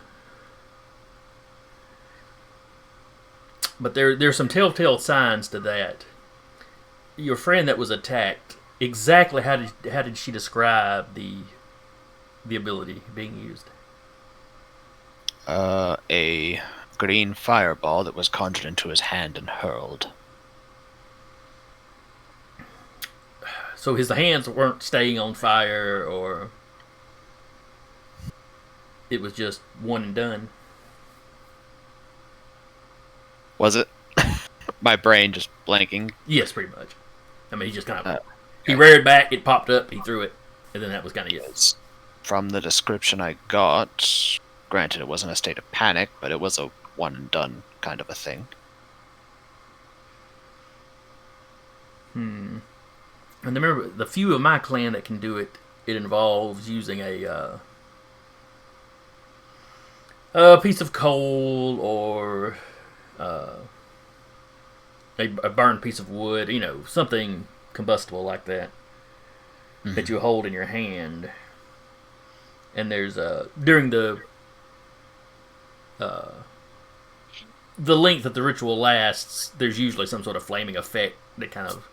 there's some telltale signs to that. Your friend that was attacked, exactly how did she describe the ability being used? A green fireball that was conjured into his hand and hurled. So his hands weren't staying on fire, or it was just one and done. Was it? My brain just blanking. Yes, pretty much. I mean, he just kind of he reared back, it popped up, he threw it, and then that was kind of it. It's from the description I got. Granted, it wasn't a state of panic, but it was a one and done kind of a thing. And remember, the few of my clan that can do it, it involves using a piece of coal or a burned piece of wood, something combustible like that, that you hold in your hand. And there's during the length that the ritual lasts, there's usually some sort of flaming effect that kind of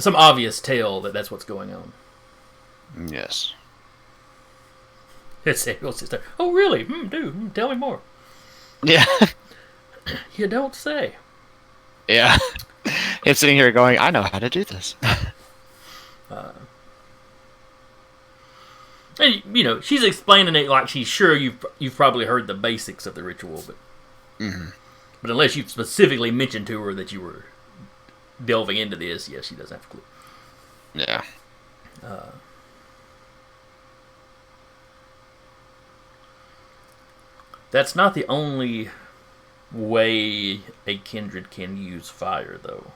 some obvious tell that that's what's going on. Yes. It's Samuel's sister. Oh, really? Tell me more. Yeah. You don't say. Yeah. Him sitting here going, I know how to do this. And she's explaining it like she's sure you've probably heard the basics of the ritual, but but unless you've specifically mentioned to her that you were delving into this, yes, she doesn't have a clue. Yeah. That's not the only way a kindred can use fire, though.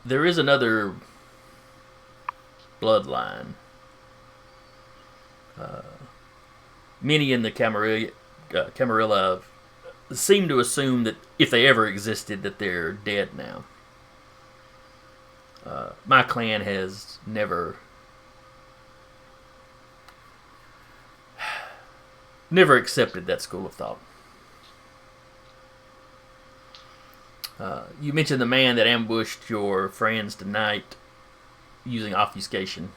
There is another bloodline. Many in the Camarilla seem to assume that if they ever existed, that they're dead now. My clan has never accepted that school of thought. You mentioned the man that ambushed your friends tonight using obfuscation.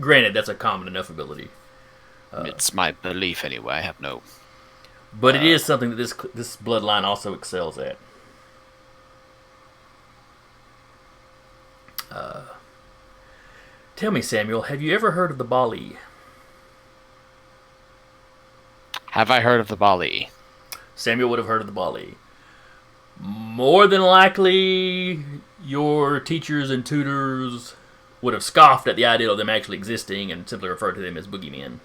Granted, that's a common enough ability. It's my belief anyway. I have no... But it is something that this bloodline also excels at. Tell me, Samuel, have you ever heard of the Bali? Have I heard of the Bali? Samuel would have heard of the Bali. More than likely, your teachers and tutors would have scoffed at the idea of them actually existing and simply referred to them as boogeymen.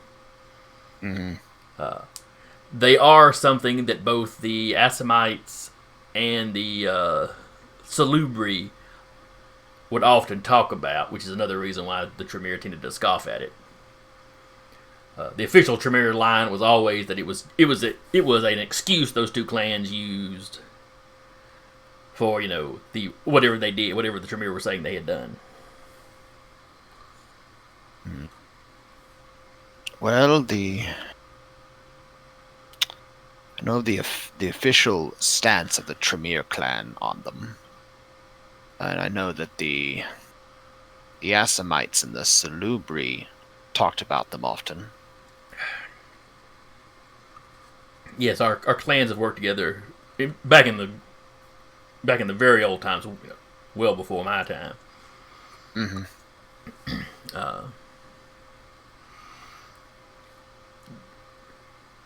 They are something that both the Assamites and the Salubri would often talk about, which is another reason why the Tremere tended to scoff at it. The official Tremere line was always that it was an excuse those two clans used for the whatever they did, whatever the Tremere were saying they had done. Well, I know the official stance of the Tremere clan on them, and I know that the Assamites and the Salubri talked about them often. Yes, our clans have worked together back in the very old times, well before my time.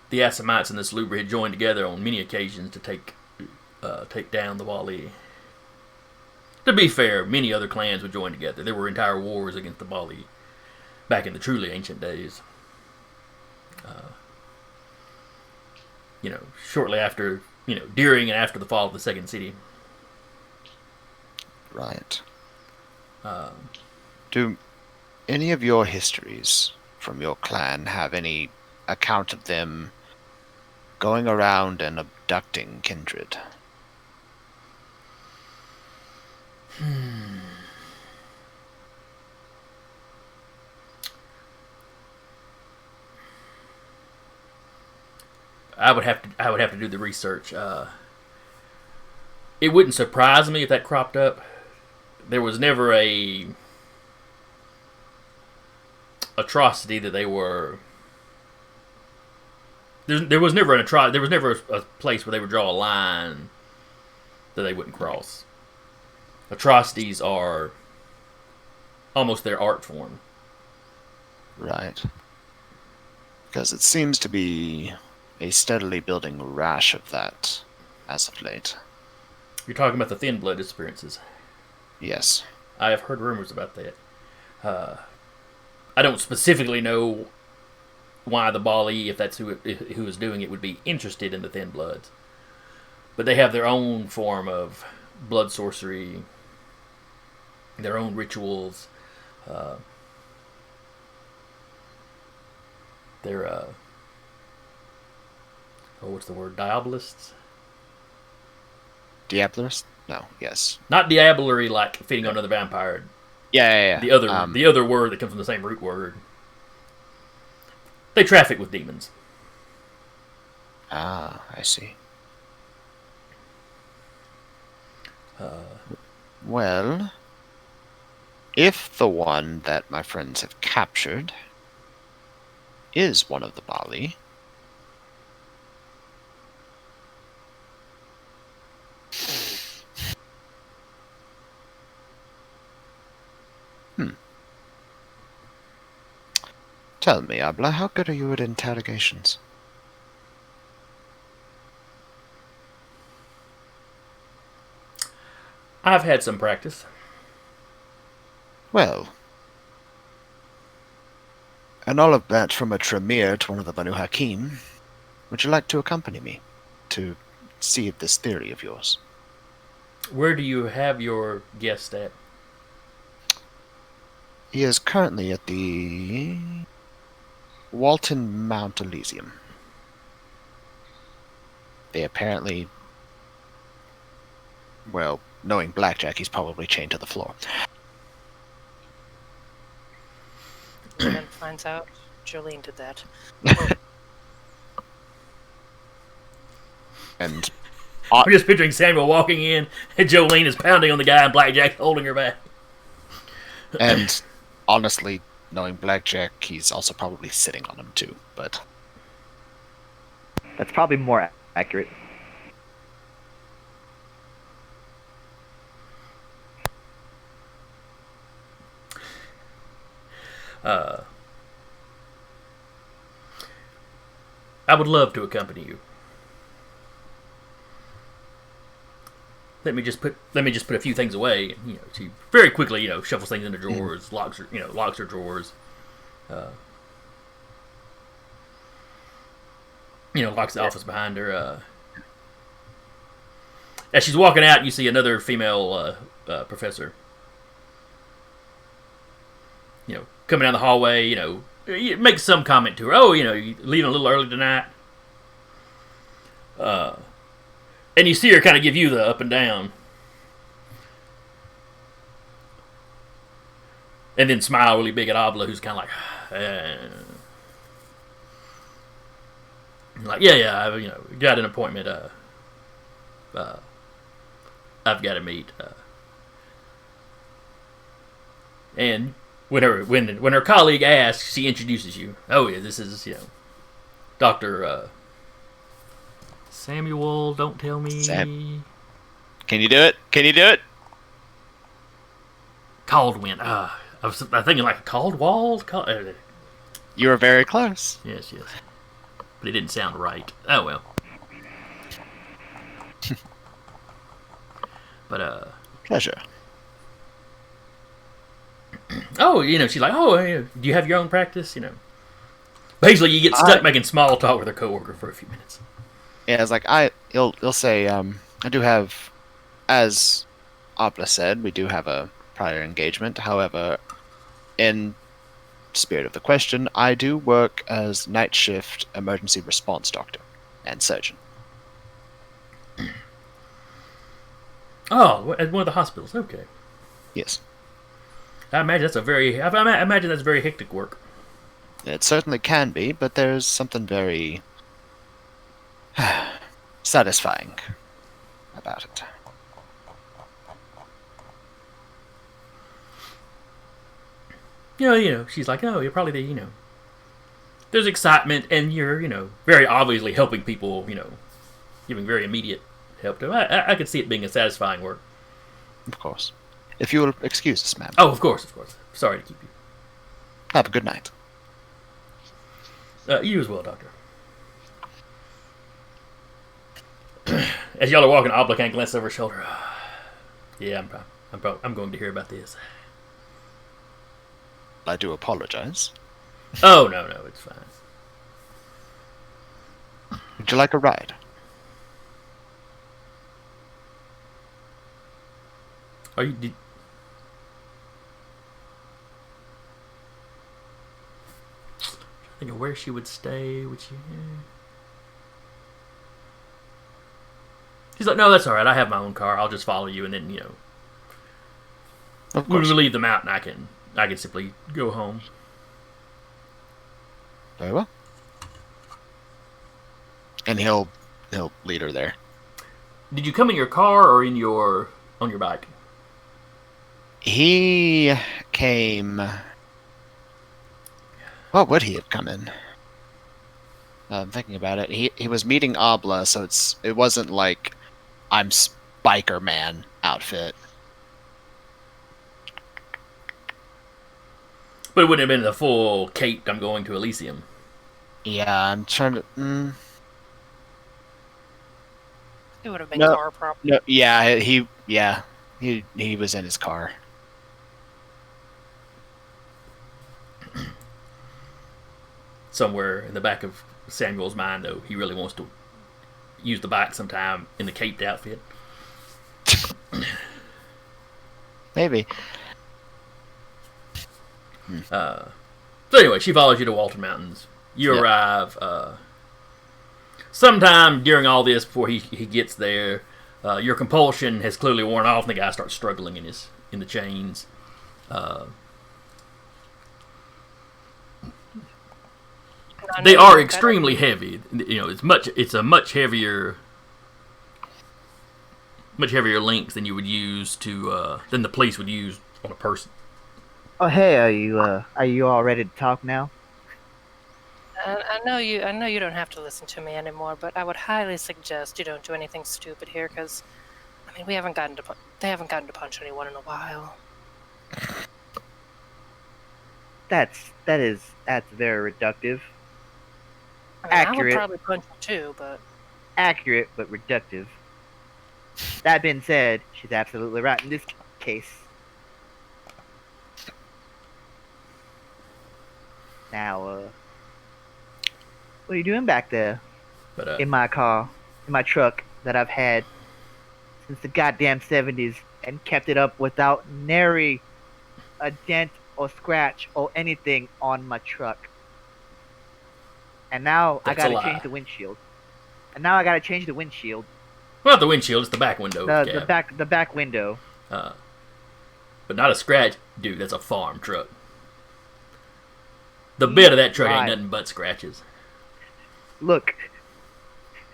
The Assamites and the Salubri had joined together on many occasions to take down the Bali. To be fair, many other clans would join together. There were entire wars against the Bali back in the truly ancient days. Shortly after, during and after the fall of the second city. Right. Do any of your histories from your clan have any account of them going around and abducting kindred? I would have to do the research. It wouldn't surprise me if that cropped up. There was never a atrocity that they were. There was never an atrocity. There was never a place where they would draw a line that they wouldn't cross. Atrocities are almost their art form. Right. Because it seems to be a steadily building rash of that as of late. You're talking about the thin blood disappearances. Yes. I have heard rumors about that. I don't specifically know why the Bali, if that's who is doing it, would be interested in the thin bloods. But they have their own form of blood sorcery, their own rituals. They're what's the word? Diabolists? Diablerist? No. Yes. Not diablery like feeding on another vampire. Yeah. The other word that comes from the same root word. They traffic with demons. Ah, I see. Well, if the one that my friends have captured is one of the Bali, Tell me, Abla, how good are you at interrogations? I've had some practice. Well, and all of that from a Tremere to one of the Banu Hakim. Would you like to accompany me to see this theory of yours? Where do you have your guest at? He is currently at the Walton Mount Elysium. They apparently, well, knowing Blackjack, he's probably chained to the floor. And then finds out Jolene did that. And I'm just picturing Samuel walking in, and Jolene is pounding on the guy, and Blackjack holding her back. and honestly, knowing Blackjack, he's also probably sitting on him too, but That's probably more accurate. I would love to accompany you. Let me just put a few things away. She very quickly, shuffles things into drawers, locks her drawers. Locks the office behind her. As she's walking out, you see another female professor. Coming down the hallway. Makes some comment to her. Oh, you leaving a little early tonight. And you see her kind of give you the up and down. And then smile really big at Abla, who's kind of like, yeah, I've, got an appointment. I've got to meet. And when her colleague asks, she introduces you. Oh yeah, this is Dr. Samuel. Don't tell me. Can you do it? Can you do it? Caldwell. I was thinking like Caldwell. You were very close. Yes. But it didn't sound right. Oh well. But Pleasure. Oh, she's like, oh, do you have your own practice? Basically, you get stuck making small talk with a coworker for a few minutes. Yeah, it's like he'll say, I do have, as Abla said, we do have a prior engagement. However, in spirit of the question, I do work as night shift emergency response doctor and surgeon. Oh, at one of the hospitals. Okay. Yes. I imagine I imagine that's very hectic work. It certainly can be, but there's something very satisfying about it. She's like, oh, you're probably there's excitement, and you're, very obviously helping people, giving very immediate help to them. I could see it being a satisfying work. Of course. If you will excuse us, ma'am. Oh, of course. Sorry to keep you. Have a good night. You as well, Doctor. As y'all are walking, Obla kind of glances over her shoulder. Yeah, I'm going to hear about this. I do apologize. Oh, no, it's fine. Would you like a ride? Are you? Think of where she would stay. Would she? She's like, no, that's all right. I have my own car. I'll just follow you, and then Of when course. we leave the mountain, I can simply go home. Very well. And he'll lead her there. Did you come in your car or on your bike? He came. What would he have come in? I'm thinking about it. He was meeting Obla, so it wasn't like I'm Biker Man outfit. But it wouldn't have been the full Kate. I'm going to Elysium. Yeah, I'm trying to. It would have been No. car prop. No, yeah, he was in his car. Somewhere in the back of Samuel's mind, though, he really wants to use the bike sometime in the caped outfit. Maybe. So anyway, she follows you to Walton Mountains. You Yep. arrive sometime during all this before he gets there. Your compulsion has clearly worn off, and the guy starts struggling in the chains. I They know are you're extremely heavy. It's a much heavier length than you would use than the police would use on a person. Oh, hey, are you all ready to talk now? I know you don't have to listen to me anymore, but I would highly suggest you don't do anything stupid here, because I mean they haven't gotten to punch anyone in a while. That's very reductive. I mean, I would Accurate. probably punch you too, but Accurate, but reductive. That being said, she's absolutely right in this case. Now, what are you doing back there But in my car, in my truck that I've had since the goddamn 70s and kept it up without nary a dent or scratch or anything on my truck? And now That's I a gotta lie. change the windshield. And now I gotta change the windshield. not the windshield, it's the back window. The Cab. back window. But not a scratch, dude. That's a farm truck. The bed of that truck ain't Right. nothing but scratches. Look,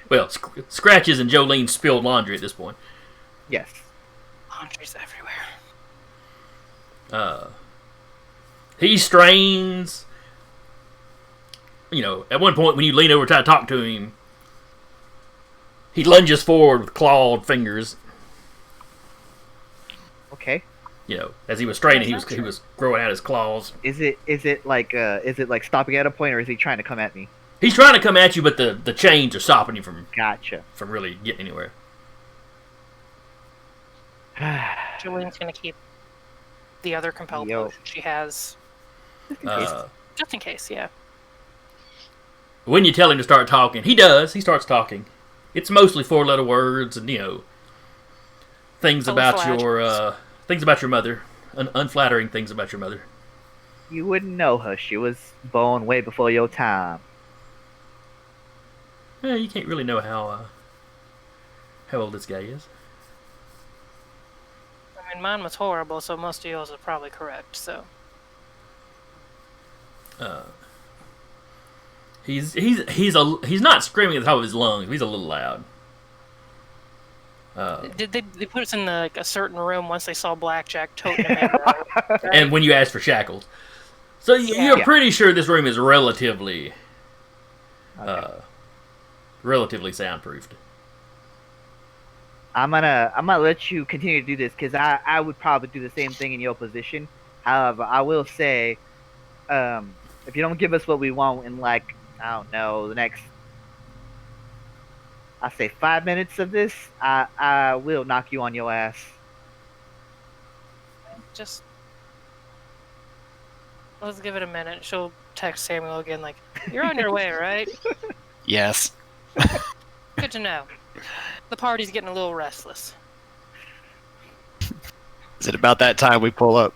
Well, scratches and Jolene's spilled laundry at this point. yes. laundry's everywhere. He strains. At one point when you lean over to try to talk to him, he lunges forward with clawed fingers. Okay. As he was straining, That's he not was growing out his claws. Is it like stopping at a point, or is he trying to come at me? He's trying to come at you, but the chains are stopping you from Gotcha. really getting anywhere. Julian's gonna keep the other compelled Yo. potion she has, just in case. Yeah. When you tell him to start talking, he does. He starts talking. It's mostly 4-letter words and things about your mother, unflattering things about your mother. You wouldn't know her. She was born way before your time. You can't really know how old this guy is. I I mean, mine was horrible, so most of yours are probably correct. So He's not screaming at the top of his lungs. But he's a little loud. did they put us in like a certain room once they saw Blackjack toting him? Right? And when you ask for shackles, so you're Yeah. pretty sure this room is relatively Okay. relatively soundproofed. I'm gonna let you continue to do this because I would probably do the same thing in your position. However, I will say, if you don't give us what we want in like I don't know the next, I say 5 minutes of this, I will knock you on your ass. Just let's give it a minute. She'll text Samuel again, like, "You're on your way, right?" Yes. Good to know. The party's getting a little restless. Is it about that time we pull up?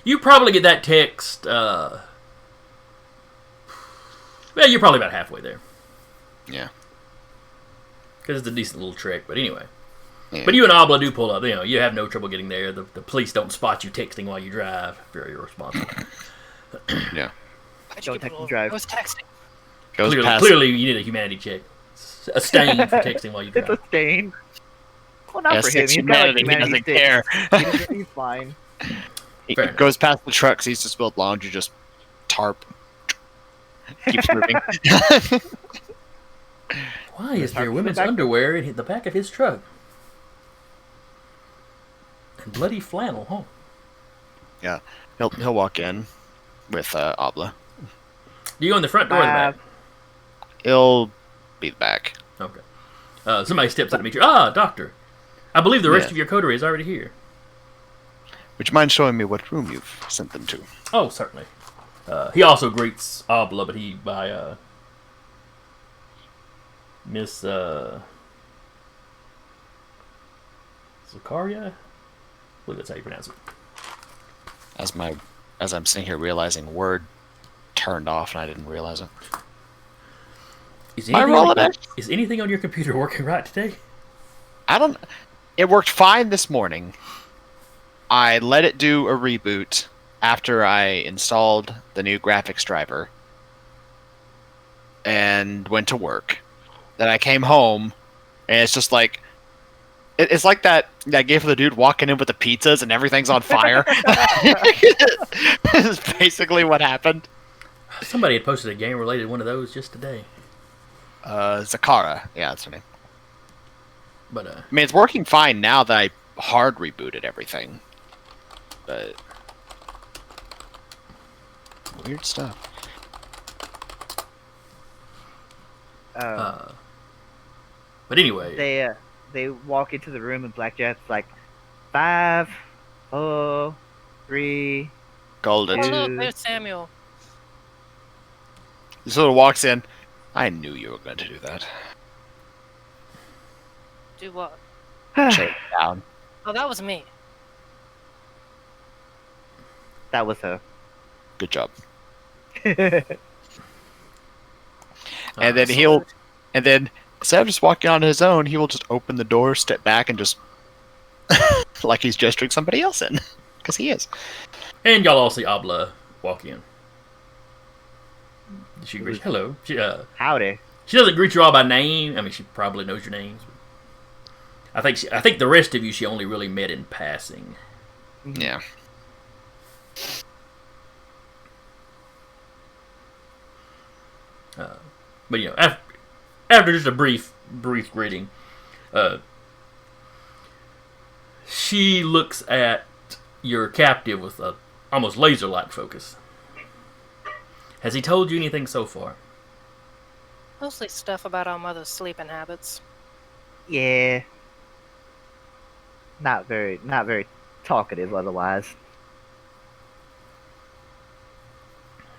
You probably get that text. Well, you're probably about halfway there Yeah. because it's a decent little trick. But anyway, Yeah. but you and Abla do pull up. You know, you have no trouble getting there. The police don't spot you texting while you drive. Very irresponsible. Yeah. How'd Don't get text pulled and over? drive. I was texting. Goes past. Clearly, you need a humanity check. A stain for texting while you It's drive. a stain. Well, not Yeah, for him. it's He's got like humanity. He humanity doesn't six. care. He's fine. He Fair enough. goes past the truck, sees the spilled laundry, just tarp. Keeps moving. Why is there Talk women's back- underwear in the back of his truck? And bloody flannel, huh? He'll walk in with Abla. Do you go in the front door or the back? He'll be back. Okay. Somebody steps up to meet you. Ah, doctor. I believe the rest Yeah. of your coterie is already here. Would you mind showing me what room you've sent them to? Oh, certainly. He also greets Abla, but he by Miss Zakaria? I believe that's how you pronounce it. As I'm sitting here realizing Word turned off and I didn't realize it. Is My anything, Rolodex? is anything on your computer working right today? It worked fine this morning. I let it do a reboot after I installed the new graphics driver and went to work. Then I came home and it's just like it's like that gif of the dude walking in with the pizzas and everything's on fire. This is basically what happened. Somebody had posted a game-related one of those just today. Zakara. Yeah, that's her name. But, I mean, it's working fine now that I hard rebooted everything. But weird stuff. but anyway. They walk into the room and Blackjack's like 5, 4, 3. Golden. Oh, look, Dude. there's Samuel. He sort of walks in. I knew you were going to do that. Do what? Shut it down. Oh, that was me. That was her. Good job. uh, And then instead of just walking on his own, he will just open the door, step back, and just like he's gesturing somebody else in, because he is. And y'all all see Abla walk in. She greets, hello. Howdy. She doesn't greet you all by name. I mean, she probably knows your names. I think the rest of you she only really met in passing. Yeah. But you know, after just a brief greeting, she looks at your captive with a almost laser-like focus. Has he told you anything so far? Mostly stuff about our mother's sleeping habits. Yeah. Not very talkative otherwise.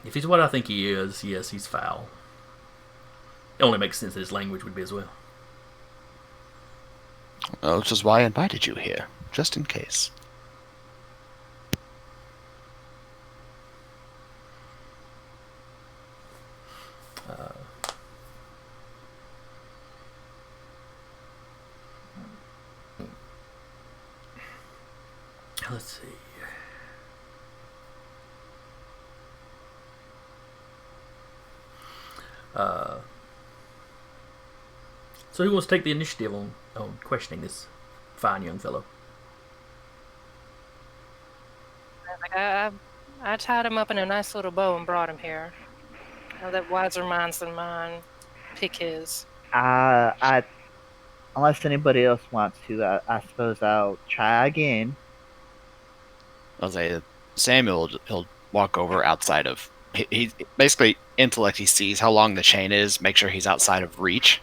If he's what I think he is, yes, he's foul. It only makes sense that his language would be as well. Well, which is why I invited you here, just in case. Let's see. So who wants to take the initiative on questioning this fine young fellow? Like, I tied him up in a nice little bow and brought him here. Now that wiser minds than mine pick his. Unless anybody else wants to, I suppose I'll try again. I'll say Samuel, he'll walk over outside of. He basically intellect. He sees how long the chain is. Make sure he's outside of reach.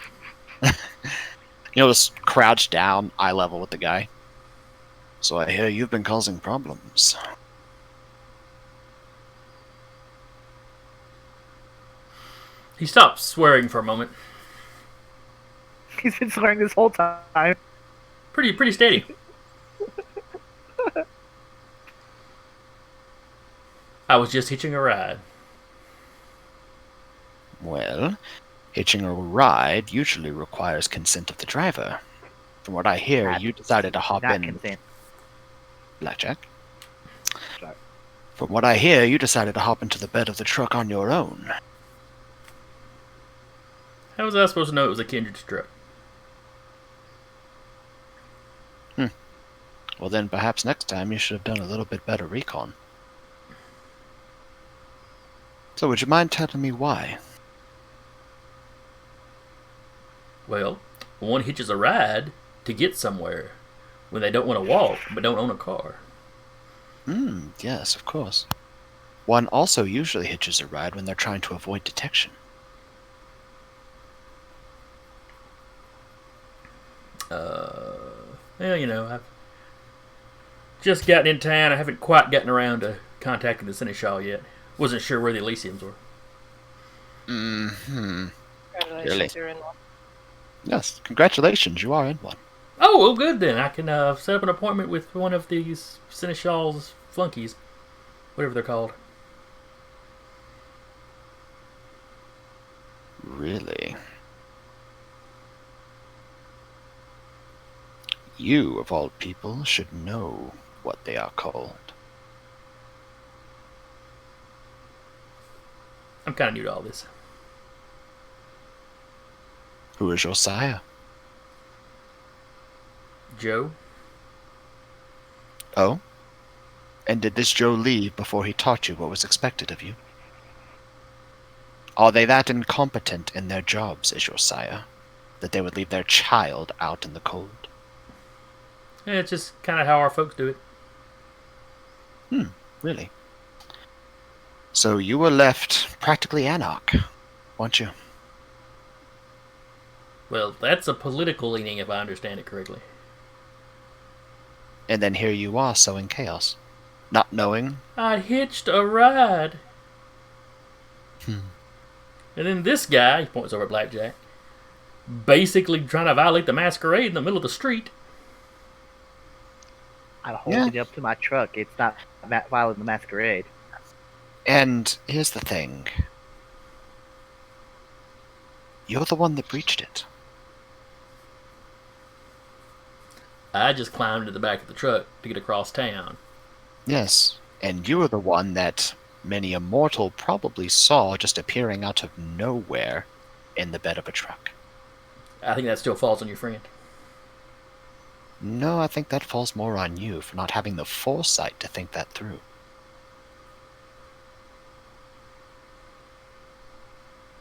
Just crouch down, eye level with the guy. So I hear you've been causing problems. He stops swearing for a moment. He's been swearing this whole time. Pretty steady. I was just hitching a ride. Well, hitching a ride usually requires consent of the driver. From what I hear, you decided to hop Not in. consent. Blackjack. Sorry. From what I hear, you decided to hop into the bed of the truck on your own. How was I supposed to know it was a Kindred truck? Well, then perhaps next time you should have done a little bit better recon. So would you mind telling me why? Well, one hitches a ride to get somewhere when they don't want to walk but don't own a car. Yes, of course. One also usually hitches a ride when they're trying to avoid detection. Well, I've just gotten in town. I haven't quite gotten around to contacting the Seneschal yet. Wasn't sure where the Elysiums were. Mm-hmm. Congratulations, Really? you're in one. Yes, congratulations, you are in one. Oh, well, good then. I can set up an appointment with one of these Seneschal's flunkies. Whatever they're called. Really? You, of all people, should know what they are called. I'm kind of new to all this. Who is your sire? Joe? Oh? And did this Joe leave before he taught you what was expected of you? Are they that incompetent in their jobs, is your sire, that they would leave their child out in the cold? Yeah, it's just kind of how our folks do it. Really? So you were left practically anarch, weren't you? Well, that's a political leaning, if I understand it correctly. And then here you are sowing chaos, not knowing. I hitched a ride. Hmm. And then this guy, he points over at Blackjack, basically trying to violate the masquerade in the middle of the street. I'm holding up to my truck. It's not violating the masquerade. And here's the thing. You're the one that breached it. I just climbed into the back of the truck to get across town. Yes, and you were the one that many a mortal probably saw just appearing out of nowhere in the bed of a truck. I think that still falls on your friend. No, I think that falls more on you for not having the foresight to think that through.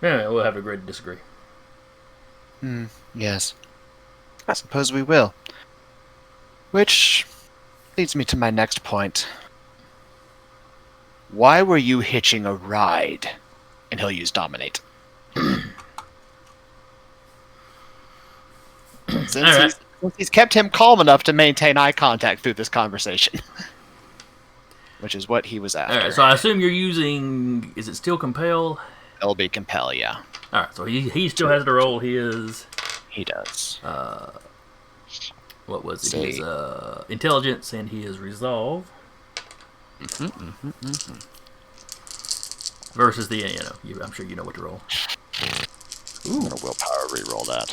Yeah, we'll have to agree to disagree. Yes. I suppose we will. Which leads me to my next point. Why were you hitching a ride? And he'll use dominate. Since he's kept him calm enough to maintain eye contact through this conversation. Which is what he was after. Alright, so I assume you're using... Is it still Compel? It'll be compel, yeah. Alright, so he still has to roll his... He does. What was it? See. His intelligence and his resolve. Versus the, I'm sure you know what to roll. I'm gonna willpower reroll that.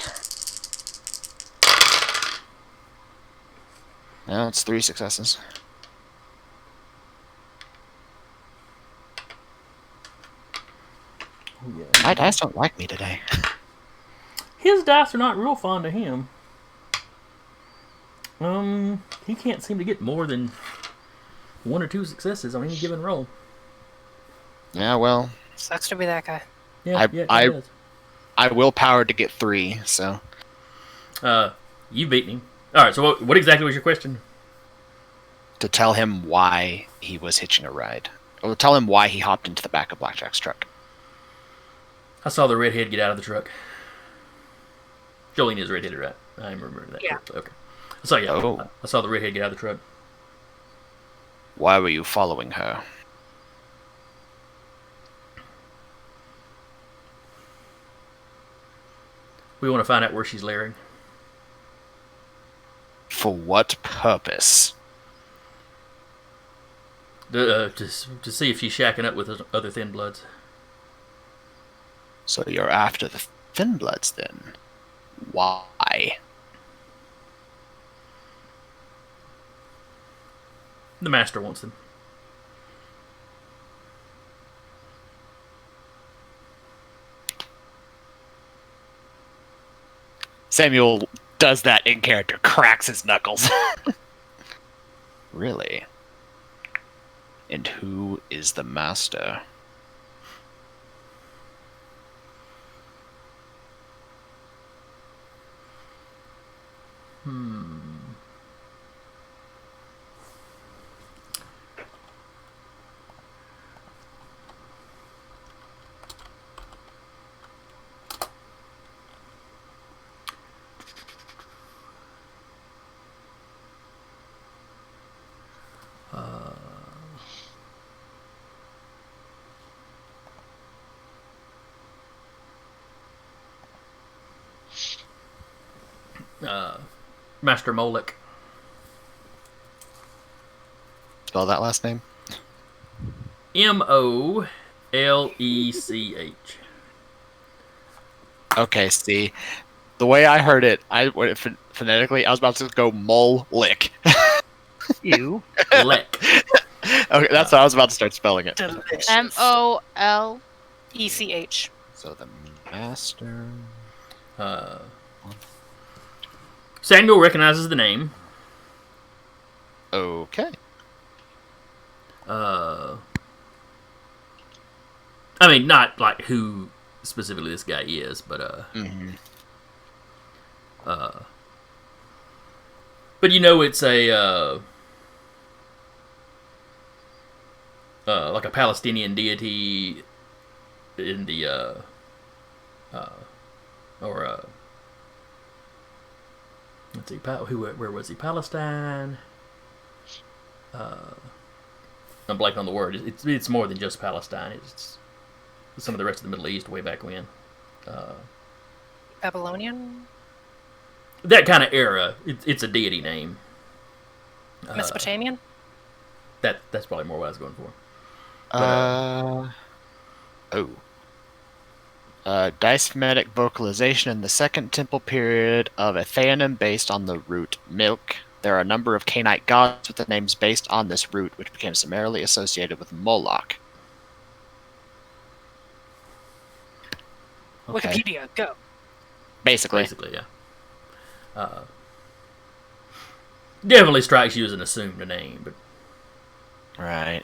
It's 3 successes. Yeah. My dice don't like me today. His dice are not real fond of him. He can't seem to get more than 1 or 2 successes on any given roll. Yeah, well, Sucks to be that guy. Yeah, I- it does. I willpowered to get 3, so You beat him. All right. So what exactly was your question? to tell him why he was hitching a ride. Or tell him why he hopped into the back of Blackjack's truck. I saw the redhead get out of the truck. Jolene is redheaded, right? I remember that. Yeah. correctly. Okay. So yeah, Oh. I saw the redhead get out of the truck. Why were you following her? We want to find out where she's layering. For what purpose? To see if she's shacking up with other Thin Bloods. So you're after the Thin Bloods then? Why? The Master wants them. Samuel does that in character, cracks his knuckles. Really? And who is the master? Master Molek. Spell that last name? Molech. Okay, see. The way I heard it, phonetically, I was about to go mole lick. You. Lek. Okay, that's how I was about to start spelling it. Delicious. MOL. ECH. So the master. Samuel recognizes the name. Okay. I mean, not like who specifically this guy is, but Mm-hmm. but you know it's a like a Palestinian deity in the let's see, where was he? Palestine. I'm blanking on the word. It's more than just Palestine. It's some of the rest of the Middle East way back when. Babylonian? That kind of era. It's a deity name. Mesopotamian? That's probably more what I was going for. Diaphonetic vocalization in the Second Temple period of a theonym based on the root milk. There are a number of Canaanite gods with the names based on this root, which became summarily associated with Moloch. Okay. Wikipedia, go. Basically. Basically, yeah. Definitely strikes you as an assumed name, but Right.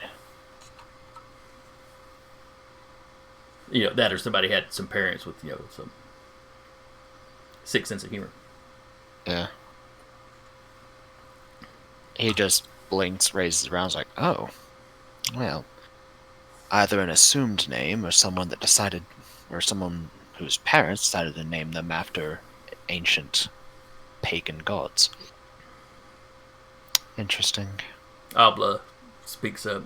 that or somebody had some parents with some sick sense of humor. Yeah. He just blinks, raises his brows like, oh. Well, either an assumed name or someone whose parents decided to name them after ancient pagan gods. Interesting. Abla speaks up.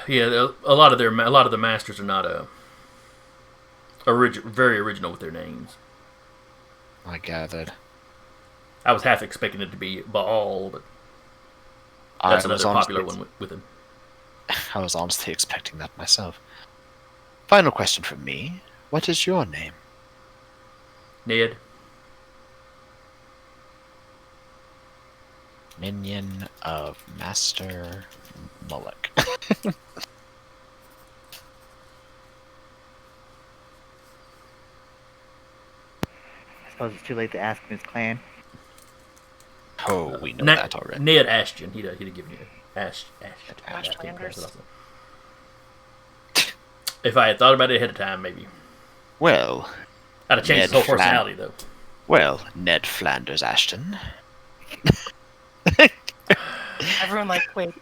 Yeah, a lot of the masters are not very original with their names. I gathered. I was half expecting it to be Baal, but that's another popular one with him. I was honestly expecting that myself. Final question from me. What is your name? Ned. Minion of Master Moloch. suppose it's too late to ask him his clan. Oh, we know Ned, that already. Ned Ashton. He'd have given you Ashton. Flanders. That's awesome. If I had thought about it ahead of time, maybe Well, I'd have changed his Ned whole personality, though. well, Ned Flanders Ashton. Everyone like, wait,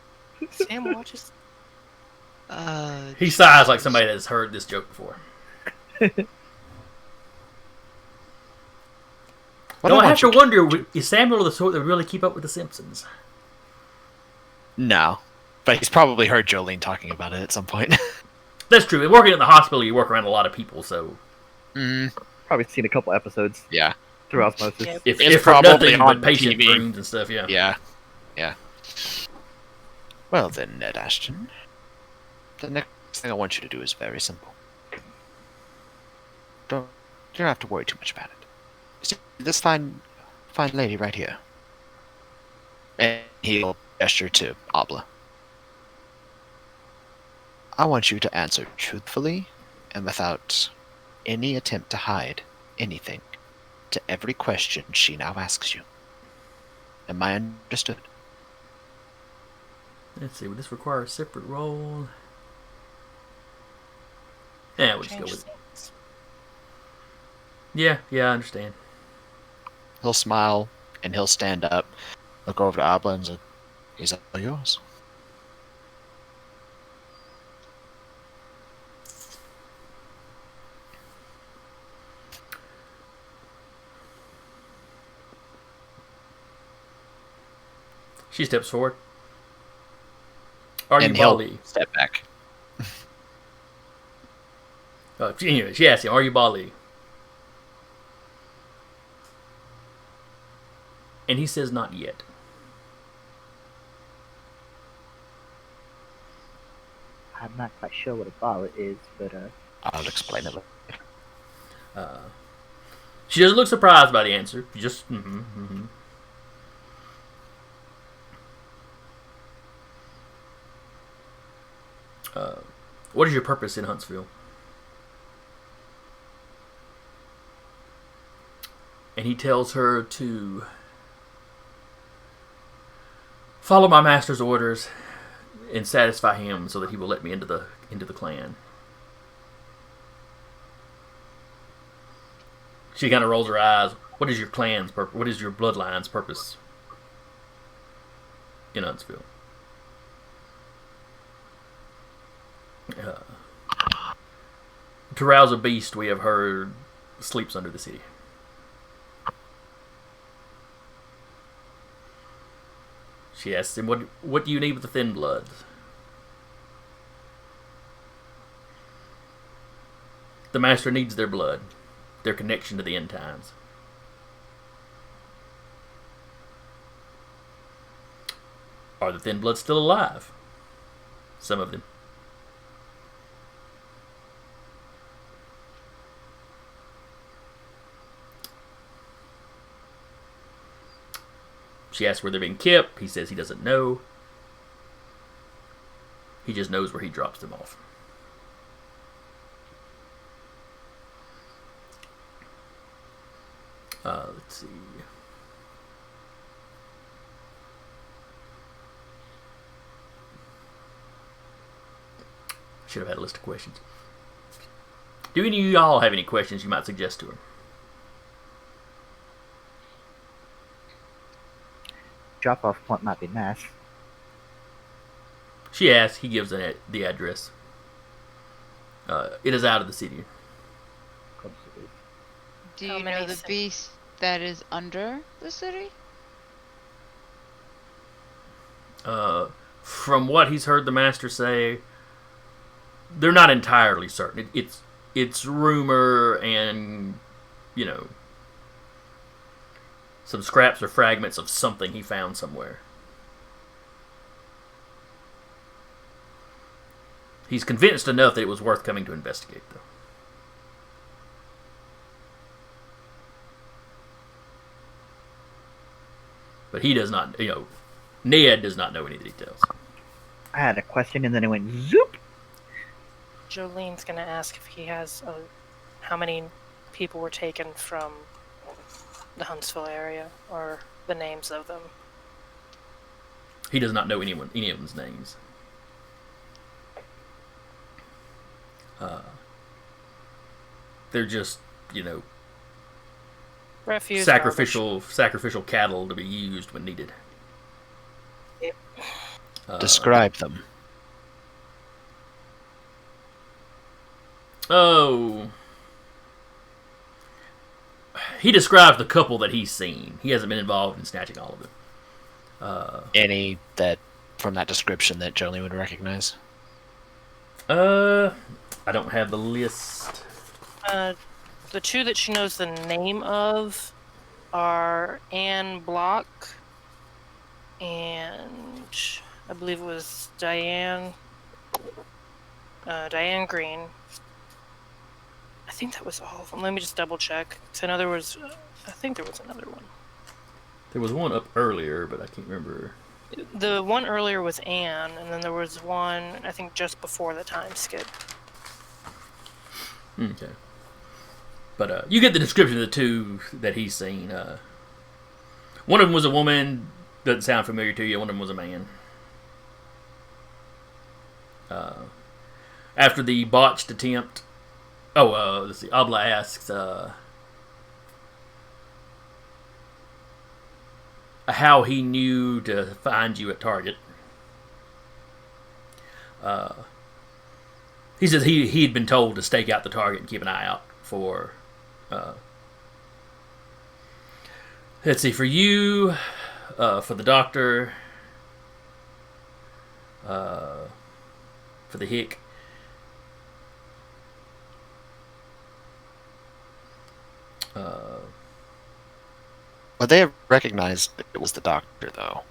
Sam watches. He sighs like somebody that's heard this joke before. What Though I have want to you to- wonder, is Samuel the sort that would really keep up with The Simpsons? No, but he's probably heard Jolene talking about it at some point. That's true. Working at the hospital, you work around a lot of people, so Probably seen a couple episodes Yeah, through osmosis. Yeah. if It's for probably nothing on but patient TV. rooms and stuff, yeah. yeah. Well then, Ned Ashton. The next thing I want you to do is very simple. You don't have to worry too much about it. You see this fine lady right here. And he'll gesture to Abla. I want you to answer truthfully and without any attempt to hide anything to every question she now asks you. Am I understood? Let's see, would this require a separate role? Yeah, we'll just go Change with it. things. Yeah, I understand. He'll smile and he'll stand up, look over to Abla and say, "He's all yours." She steps forward. Are And you he'll Bali? step back. Anyway, she asks him, are you Bali? And he says, not yet. I'm not quite sure what a ball is, but I'll explain it later. She doesn't look surprised by the answer. Just, mm-hmm. What is your purpose in Huntsville? And he tells her to follow my master's orders and satisfy him so that he will let me into the clan. She kind of rolls her eyes. What is your clan's purpose? What is your bloodline's purpose in Huntsville? To rouse a beast, we have heard, sleeps under the city. She asks him, what do you need with the Thin Bloods? The Master needs their blood, their connection to the end times. Are the Thin Bloods still alive? Some of them. She asks where they're being kept. He says he doesn't know. He just knows where he drops them off. Let's see. Should have had a list of questions. Do any of y'all have any questions you might suggest to her? drop-off point might be nice. She asks. He gives the address. It is out of the city. Do How you many know the cities? beast that is under the city? From what he's heard the Master say, they're not entirely certain. It's rumor and, you know, some scraps or fragments of something he found somewhere. He's convinced enough that it was worth coming to investigate, though. But he does not, Ned does not know any details. I had a question and then it went zoop. Jolene's gonna ask if he has how many people were taken from the Huntsville area or the names of them. He does not know any of them's names. They're just, Refuse. sacrificial cattle to be used when needed. Yep. Describe them. Oh. He describes the couple that he's seen. He hasn't been involved in snatching all of them. Any that from that description that Jolene would recognize? I don't have the list. The two that she knows the name of are Anne Block and I believe it was Diane Green. I think that was all of them. Let me just double check. So I think there was another one. There was one up earlier, but I can't remember. The one earlier was Anne, and then there was one, I think, just before the time skip. Okay. But you get the description of the two that he's seen. One of them was a woman, doesn't sound familiar to you. One of them was a man. After the botched attempt... let's see. Abla asks how he knew to find you at Target. He says he'd been told to stake out the target and keep an eye out for... let's see, for you, for the doctor, for the hick. Would they have recognized it was the doctor, though?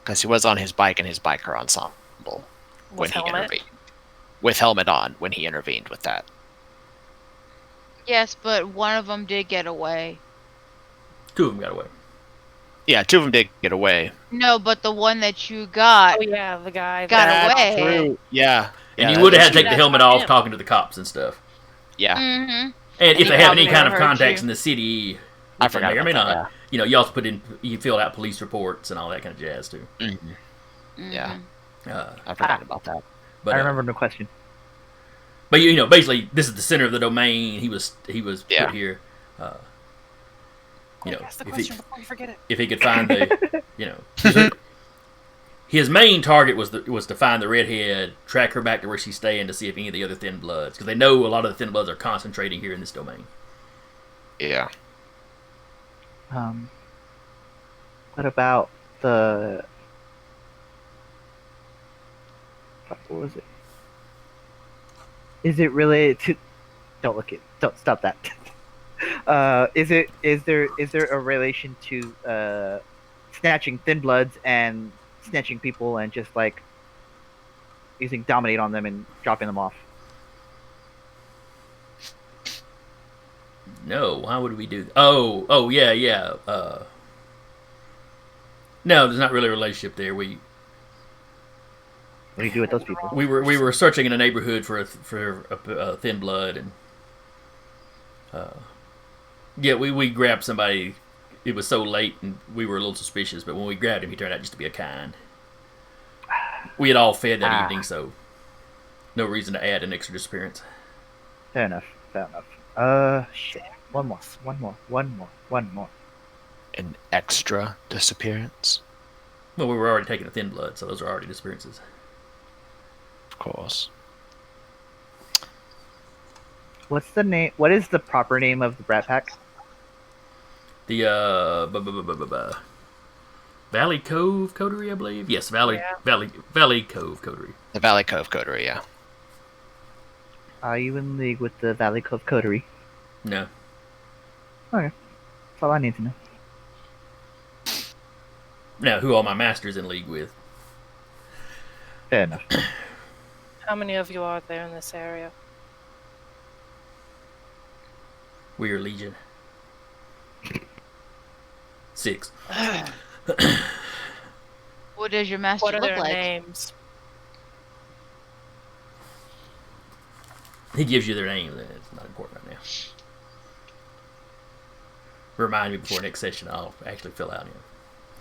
Because he was on his bike and his biker ensemble when With he helmet? intervened. With helmet on when he intervened with that. Yes, but one of them did get away. Two of them got away. Yeah, two of them did get away. No, but the one that you got Oh yeah, the guy got that... away. Yeah. And Yeah, you would have had to that's- take the helmet that's off him. talking to the cops and stuff. Yeah. Mm-hmm. And if he they have any probably kind of heard contacts you. in the city, I which they forgot may or may about that, not, you also you filled out police reports and all that kind of jazz too. Yeah. Uh, I forgot about that. but I remember the question. But basically, this is the center of the domain. He was Yeah. put here. Ask the question before you forget it. If he could find the, his main target was to find the redhead, track her back to where she's staying to see if any of the other thin bloods, because they know a lot of the thin bloods are concentrating here in this domain. Yeah. What about the... What was it? Is it related to... Don't stop that. Is there a relation to snatching thin bloods and snatching people and just like using dominate on them and dropping them off? No, why would we do that? Oh, yeah. No, there's not really a relationship there. What do you do with those people? We were searching in a neighborhood for a thin blood, and we grabbed somebody. It was so late, and we were a little suspicious. But when we grabbed him, he turned out just to be a kind. We had all fed that evening, so no reason to add an extra disappearance. Fair enough. Shit. One more. An extra disappearance, Well, we were already taking a thin blood, so those are already disappearances. of course. What's the name? What is the proper name of the Brat Pack? The Valley Cove Coterie, I believe. Yes, Valley Cove Coterie. The Valley Cove Coterie, yeah. Are you in league with the Valley Cove Coterie? No. Okay. That's all I need to know. Now, who all my masters in league with? Fair enough. How many of you are there in this area? We are Legion. 6. What does your master What are look their like? names? He gives you their name, then it's not important right now. remind me before next session. I'll actually fill out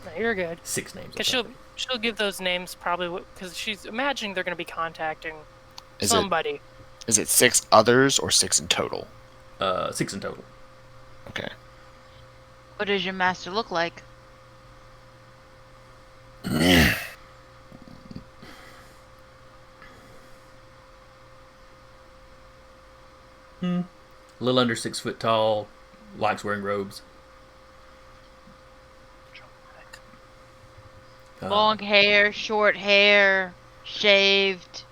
No, you're good. 6 names. or Because something. she'll give those names probably because she's imagining they're going to be contacting Is somebody. Is it 6 others or 6 in total? 6 in total. Okay. What does your master look like? A little under 6 foot tall, likes wearing robes. Long hair, short hair, shaved.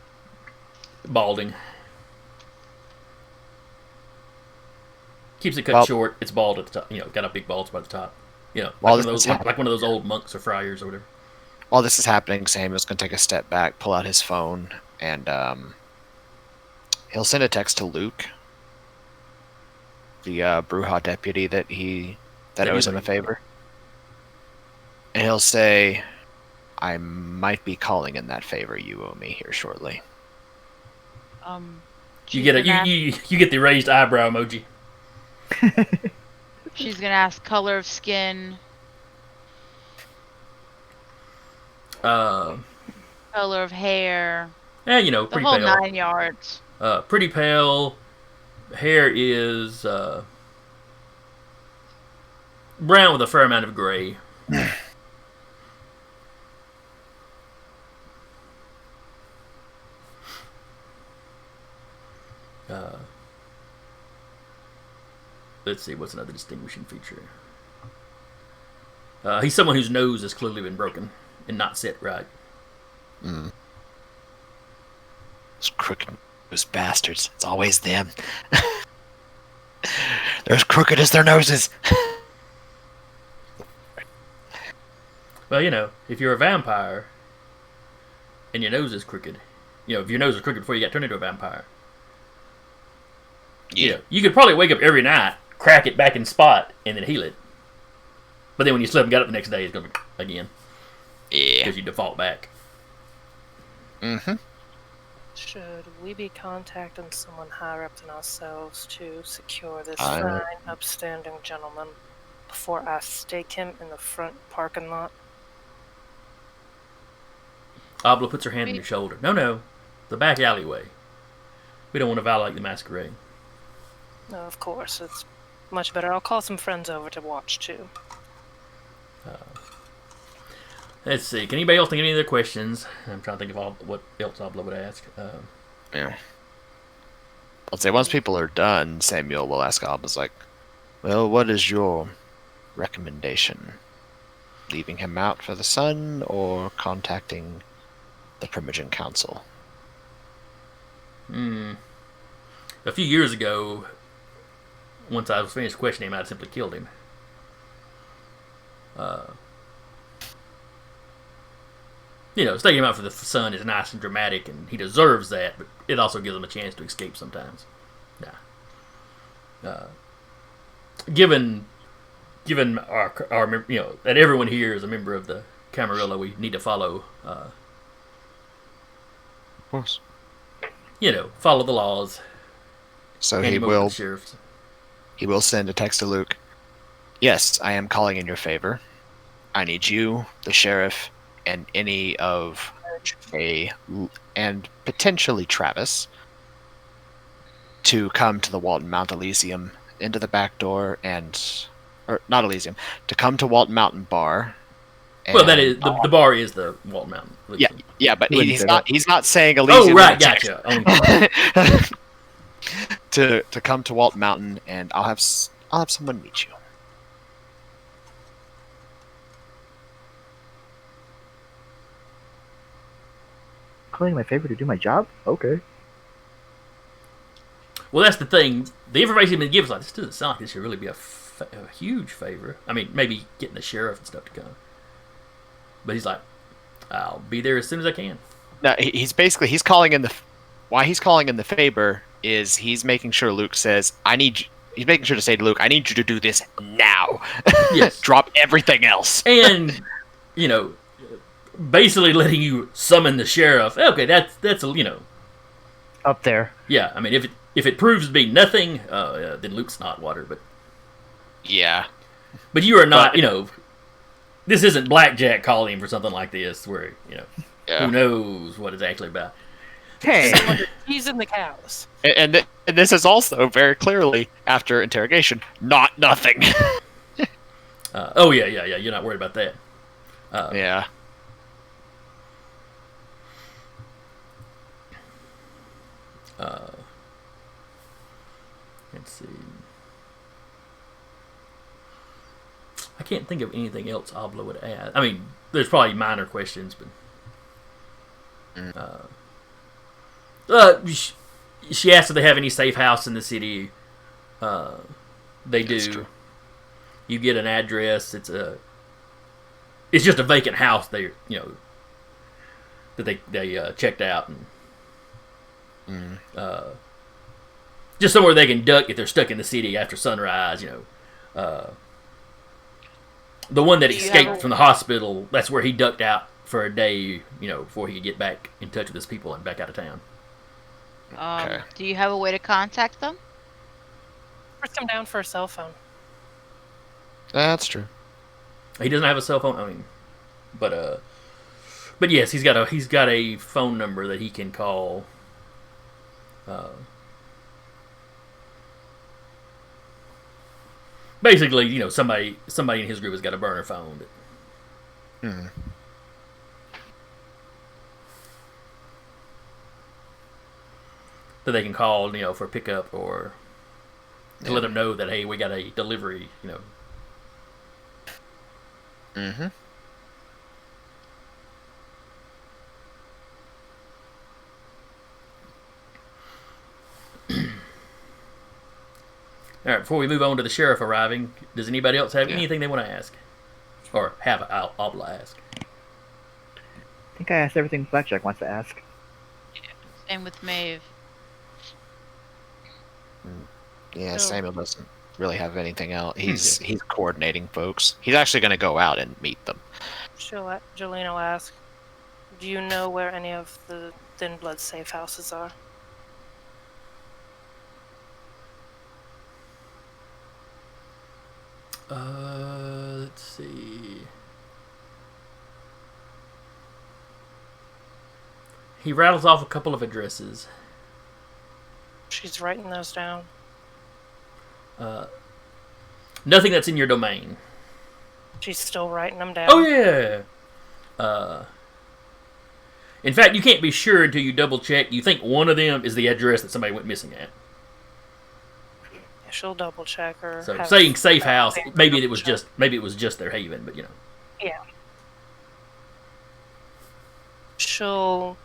Balding. Keeps it cut Well- short. It's bald at the top. Got a big bald spot at the top. Well, like, this is like one of those old monks or friars or whatever. While this is happening, Samuel's going to take a step back, pull out his phone, and he'll send a text to Luke, the Bruja deputy that owes him a favor. And he'll say, I might be calling in that favor you owe me here shortly. You she's get gonna you get the raised eyebrow emoji. She's gonna ask color of skin, Uh, color of hair, pretty the whole pale. 9 yards. Pretty pale. Hair is brown with a fair amount of gray. Let's see, what's another distinguishing feature? He's someone whose nose has clearly been broken and not set right. Those crooked those bastards. It's always them. They're as crooked as their noses. Well, if you're a vampire and your nose is crooked, if your nose was crooked before you got turned into a vampire, you could probably wake up every night, crack it back in spot, and then heal it. But then when you sleep and got up the next day, it's going to be again. Yeah. Because you default back. Mm-hmm. Should we be contacting someone higher up than ourselves to secure this I- fine, upstanding gentleman before I stake him in the front parking lot? Abla puts her hand on your shoulder. No, the back alleyway. We don't want to violate the masquerade. No, of course, it's much better. I'll call some friends over to watch too. Let's see. Can anybody else think of any other questions? I'm trying to think of what else Abla would ask. Yeah. I'll say once people are done, Samuel will ask Albus, well, what is your recommendation? Leaving him out for the sun or contacting the Primogen Council? A few years ago, once I was finished questioning him, I'd simply killed him. Staking him out for the sun is nice and dramatic, and he deserves that, but it also gives him a chance to escape sometimes. Given our that everyone here is a member of the Camarilla, we need to follow, Of course. follow the laws. So hand he him over to will the sheriffs. He will send a text to Luke. Yes, I am calling in your favor. I need you, the sheriff, and any of and potentially Travis to come to the Walton Mount Elysium into the back door or not Elysium, to come to Walton Mountain Bar. Well, that is the bar is the Walton Mountain. Yeah, but Wouldn't he's say not. that. He's not saying Elysium. Oh, right, in the text. gotcha. to come to Walton Mountain, and I'll have someone meet you. Calling my favor to do my job? Okay. Well, that's the thing. The information he's been given is like, this doesn't sound like this should really be a huge favor. I mean, maybe getting the sheriff and stuff to come. But he's like, I'll be there as soon as I can. No, he's calling in the. Why he's calling in the favor is he's making sure Luke says, "I need." He's making sure to say to Luke, "I need you to do this now." Yes. Drop everything else. And, basically letting you summon the sheriff. Okay, that's Up there. yeah. I mean, if it proves to be nothing, then Luke's not water. But Yeah. But you are not, But- you know, this isn't Blackjack calling for something like this, where you know, Yeah. who knows what it's actually about. Hey, He's in the cows. And this is also very clearly, after interrogation, not nothing. Oh yeah, yeah, yeah. You're not worried about that. Yeah. Let's see. I can't think of anything else Abla would add. I mean, there's probably minor questions, but she asked if they have any safe house in the city. They That's do. true. You get an address. It's just a vacant house. They that they checked out and just somewhere they can duck if they're stuck in the city after sunrise. The one that Do you escaped have a- from the hospital, that's where he ducked out for a day, before he could get back in touch with his people and back out of town. Okay. Do you have a way to contact them? First him down for a cell phone. That's true. He doesn't have a cell phone. I mean, but yes, he's got a phone number that he can call. Basically, somebody in his group has got a burner phone. Hmm. That they can call, for pickup or to let them know that, hey, we got a delivery, Mm-hmm. All right, before we move on to the sheriff arriving, does anybody else have Yeah. anything they want to ask? Or have Abla ask? I think I asked everything Blackjack wants to ask. Same with Maeve. Yeah, So- Samuel doesn't really have anything else. He's coordinating folks. He's actually going to go out and meet them. Jolene will ask, do you know where any of the Thin Blood safe houses are? Let's see. He rattles off a couple of addresses. She's writing those down. Nothing that's in your domain. She's still writing them down. Oh yeah. In fact, you can't be sure until you double check. You think one of them is the address that somebody went missing at. She'll double check or So have- saying safe house, Double maybe it was check. just their haven, but Yeah. She'll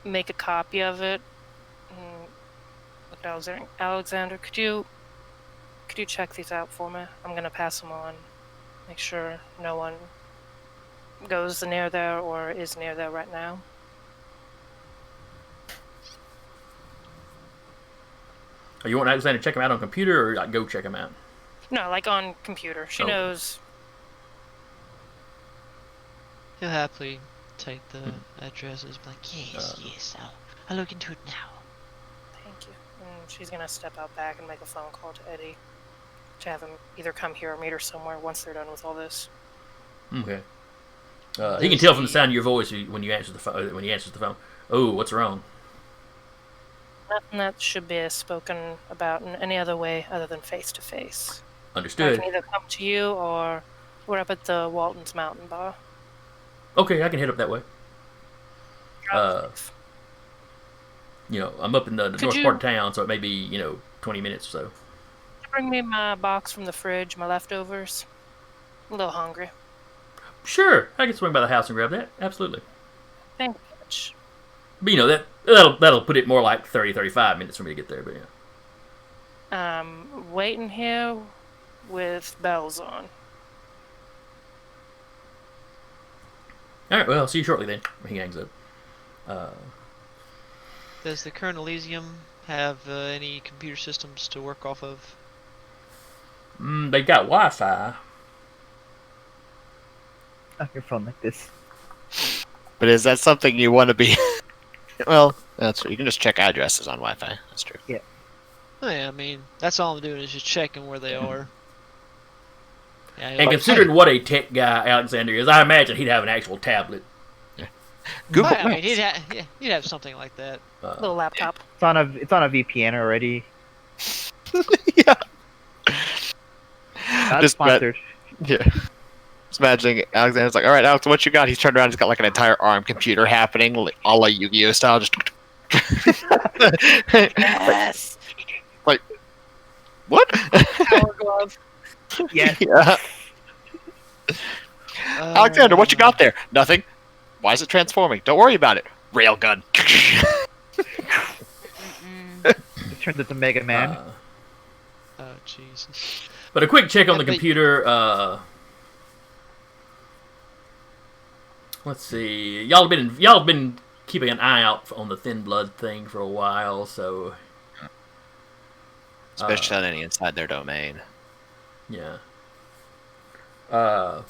make a copy of it. Look at Alexander, could you check these out for me? I'm gonna pass them on. Make sure no one goes near there or is near there right now. you want Alexander to check them out on computer or like go check them out? No, like on computer. She Oh. knows. He'll happily take the addresses. Be like, yes, I'll look into it now. Thank you. And she's gonna step out back and make a phone call to Eddie to have him either come here or meet her somewhere once they're done with all this. Okay. He can tell from the sound of your voice when you answer the phone. When he answers the phone, oh, what's wrong? Nothing that should be spoken about in any other way other than face to face. I Understood. can either come to you or we're up at the Walton's Mountain Bar. Okay, I can head up that way. Drive. I'm up in the Could north you- part of town, so it may be 20 minutes or so. Could you bring me my box from the fridge, my leftovers? I'm a little hungry. Sure, I can swing by the house and grab that. Absolutely. Thank you much. But that'll put it more like 35 minutes for me to get there. But Waiting here with bells on. all right, well, I'll see you shortly then. He hangs up. Does the current Elysium have any computer systems to work off of? They've got Wi-Fi. On your phone like this. But is that something you want to be? Well, that's true. You can just check addresses on Wi-Fi. That's true. Oh, yeah, I mean, that's all I'm doing is just checking where they are. Yeah, And considering what a tech guy Alexander is, I imagine he'd have an actual tablet. Google I mean, Maps. he'd have something like that. Little laptop. It's on a VPN already. Yeah. Not Just sponsored. Yeah. Just imagining Alexander's like, all right, Alex, what you got? He's turned around, he's got like an entire ARM computer happening, like, a la Yu-Gi-Oh style. Just Yes. what? Power glove. Yes. Yeah. Alexander, what you got there? Nothing. Why is it transforming? Don't worry about it. Railgun. It turns into Mega Man. Oh Jesus. But a quick check on Yeah, the but- computer. Let's see. Y'all have been keeping an eye out on the Thin Blood thing for a while, so Especially on any inside their domain. yeah. So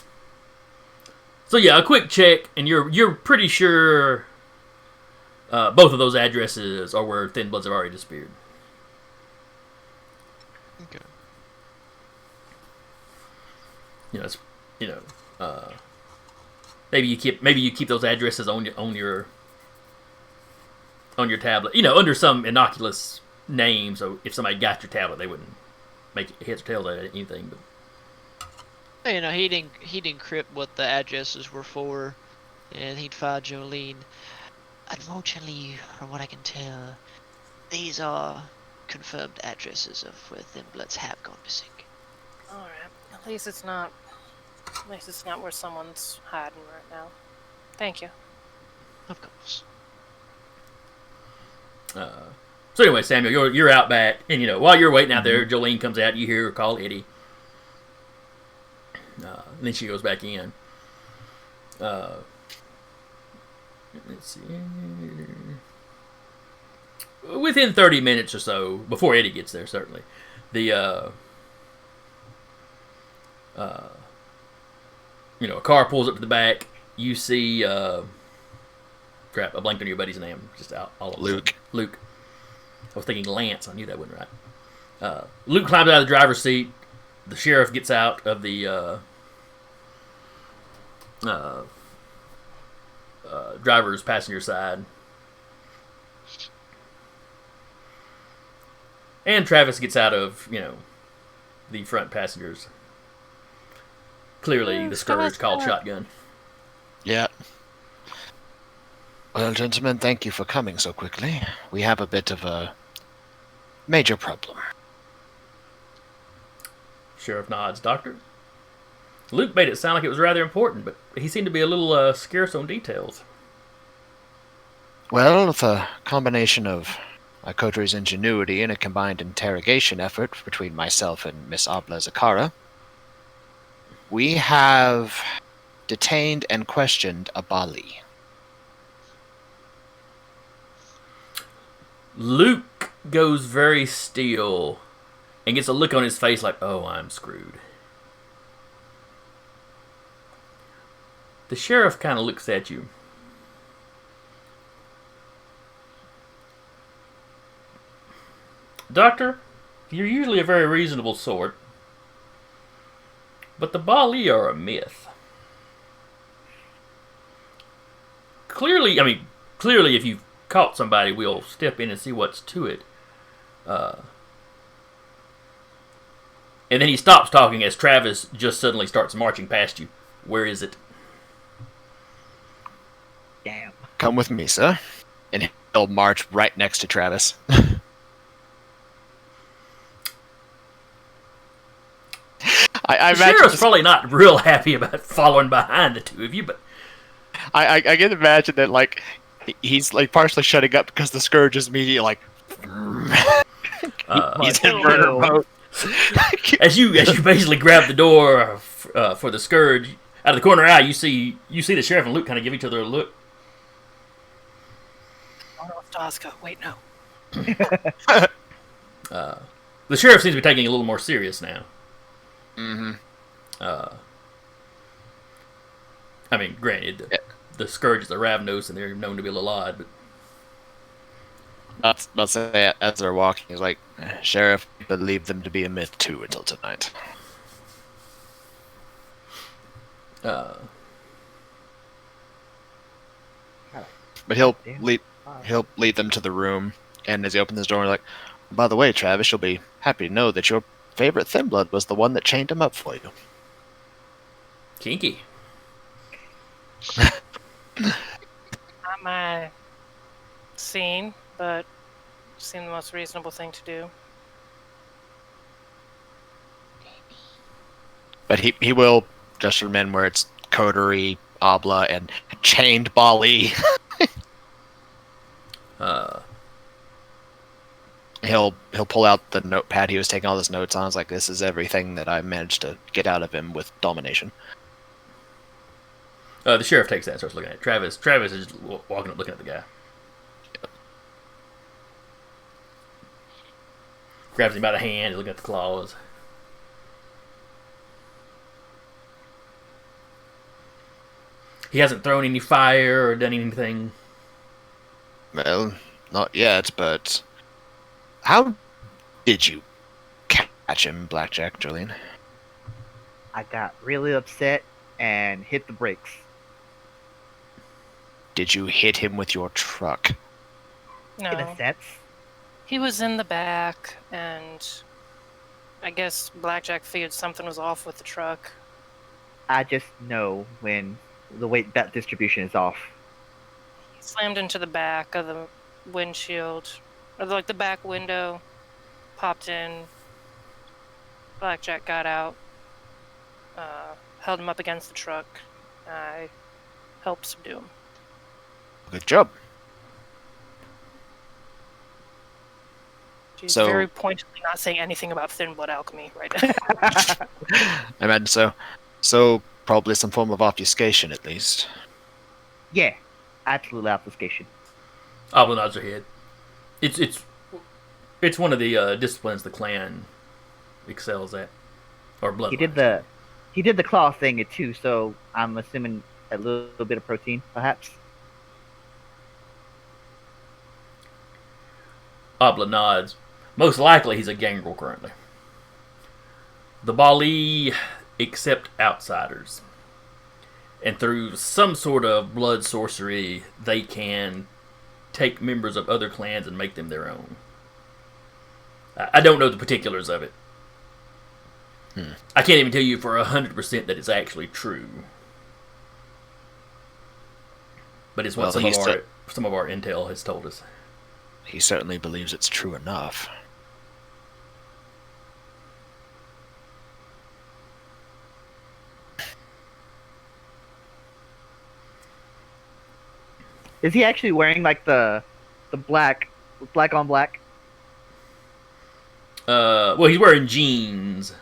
yeah, a quick check, and you're pretty sure both of those addresses are where Thin Bloods have already disappeared. Okay. You know, it's, maybe you keep those addresses on your tablet. You know, under some innocuous name, so if somebody got your tablet, they wouldn't make heads or tails out of anything. But You know, he'd encrypt what the addresses were for, and he'd file Jolene. Unfortunately, from what I can tell, these are confirmed addresses of where Thin Bloods have gone missing. All right. At least it's not where someone's hiding right now. Thank you. Of course. so anyway, Samuel, you're out back, and while you're waiting out there, Jolene comes out. You hear her call Eddie. And then she goes back in. Let's see. Within 30 minutes or so, before Eddie gets there, certainly, the a car pulls up to the back. You see, crap, I blanked on your buddy's name. Just out all of a Luke. sudden. Luke. I was thinking Lance. I knew that wasn't right. Luke climbs out of the driver's seat. The sheriff gets out of the driver's passenger side. And Travis gets out of, the front passengers. Clearly, the Scourge called shotgun. Yeah. Well, gentlemen, thank you for coming so quickly. We have a bit of a major problem. Sheriff nods. Doctor? Luke made it sound like it was rather important, but he seemed to be a little scarce on details. Well, with a combination of my coterie's ingenuity and a combined interrogation effort between myself and Miss Abla Zakara, we have detained and questioned a Bali. Luke goes very still and gets a look on his face like, oh, I'm screwed. The sheriff kind of looks at you. Doctor, you're usually a very reasonable sort, but the Bali are a myth. Clearly, if you've caught somebody, we'll step in and see what's to it. And then he stops talking as Travis just suddenly starts marching past you. Where is it? Damn. Come with me, sir. And he'll march right next to Travis. I The imagine sheriff's this- probably not real happy about following behind the two of you, but I can imagine that, like, he's like partially shutting up because the Scourge is immediately like he's in murder mode. as you basically grab the door for the Scourge, out of the corner eye, you see the sheriff and Luke kind of give each other a look. Oh no, it's Dazka. Wait, no. The sheriff seems to be taking it a little more serious now. Mm-hmm. Granted, the Scourge is a Ravnos and they're known to be a little odd, but Let's say as they're walking, he's like, Sheriff, believe them to be a myth too until tonight. Uh, But he'll Damn. lead them to the room, and as he opens the door, like, by the way, Travis, you'll be happy to know that your favorite Thin Blood was the one that chained him up for you. kinky. Not my scene, but seemed the most reasonable thing to do. But he will, just for men where it's coterie, Obla, and chained Bali. He'll pull out the notepad he was taking all his notes on. It's like, this is everything that I managed to get out of him with domination. The sheriff takes that and starts looking at it. Travis is just walking up looking at the guy. Grabs him by the hand, looking at the claws. He hasn't thrown any fire or done anything. Well, not yet, but how did you catch him, Blackjack, Julian? I got really upset and hit the brakes. Did you hit him with your truck? In a No, sense. he was in the back, and I guess Blackjack figured something was off with the truck. I just know when the weight that distribution is off. He slammed into the back of the windshield, or like the back window, popped in. Blackjack got out, held him up against the truck. I helped subdue him. Good job. She's So- very pointedly not saying anything about thin blood alchemy right now. I imagine so. So, probably some form of obfuscation, at least. Yeah, absolute obfuscation. Obla nods her head. It's one of the disciplines the clan excels at, or blood. He did the claw thing too, so I'm assuming a little bit of protein, perhaps. Obla nods. Most likely he's a gangrel currently. The Bali accept outsiders. And through some sort of blood sorcery, they can take members of other clans and make them their own. I don't know the particulars of it. I can't even tell you for 100% that it's actually true. But it's what Well, some of our intel has told us. He certainly believes it's true enough. Is he actually wearing like the black on black? Well, he's wearing jeans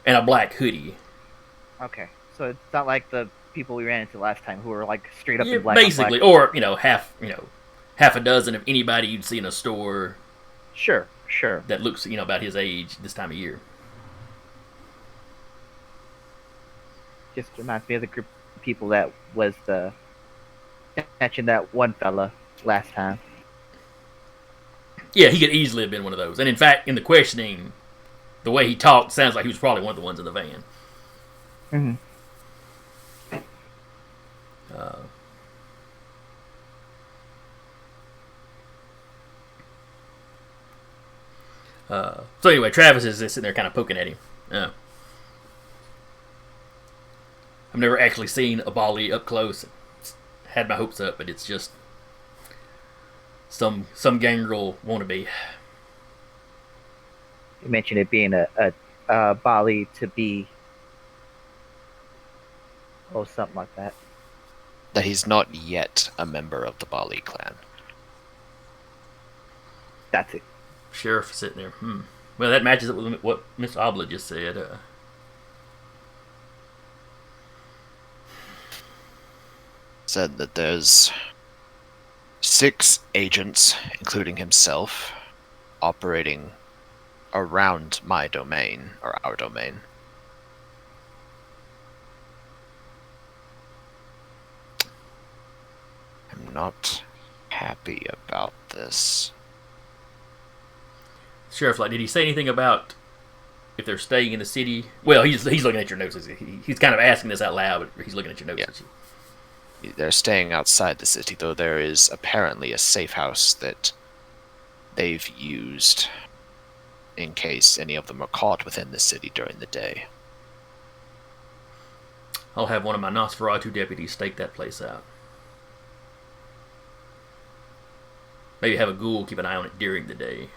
and a black hoodie. Okay, so it's not like the people we ran into last time who were like straight up Yeah, in black basically, on black. or half a dozen of anybody you'd see in a store Sure. that looks about his age this time of year. Just reminds me of the group of people that was catching that one fella last time. Yeah, he could easily have been one of those. And in fact, in the questioning, the way he talked sounds like he was probably one of the ones in the van. Mm-hmm. So anyway, Travis is sitting there kind of poking at him. I've never actually seen a Bali up close. Had my hopes up, but it's just some gangrel wannabe. You mentioned it being a Bali to be, something like that. That he's not yet a member of the Bali clan. That's it. Sheriff sitting there. Well, that matches up with what Miss Obla just said. Said that there's 6 agents, including himself, operating around my domain, or our domain. I'm not happy about this. Sheriff's like, did he say anything about if they're staying in the city. Well, he's looking at your notes. He's kind of asking this out loud, but he's looking at your notes. Yeah. They're staying outside the city, though there is apparently a safe house that they've used in case any of them are caught within the city during the day. I'll have one of my Nosferatu deputies stake that place out. Maybe have a ghoul keep an eye on it during the day.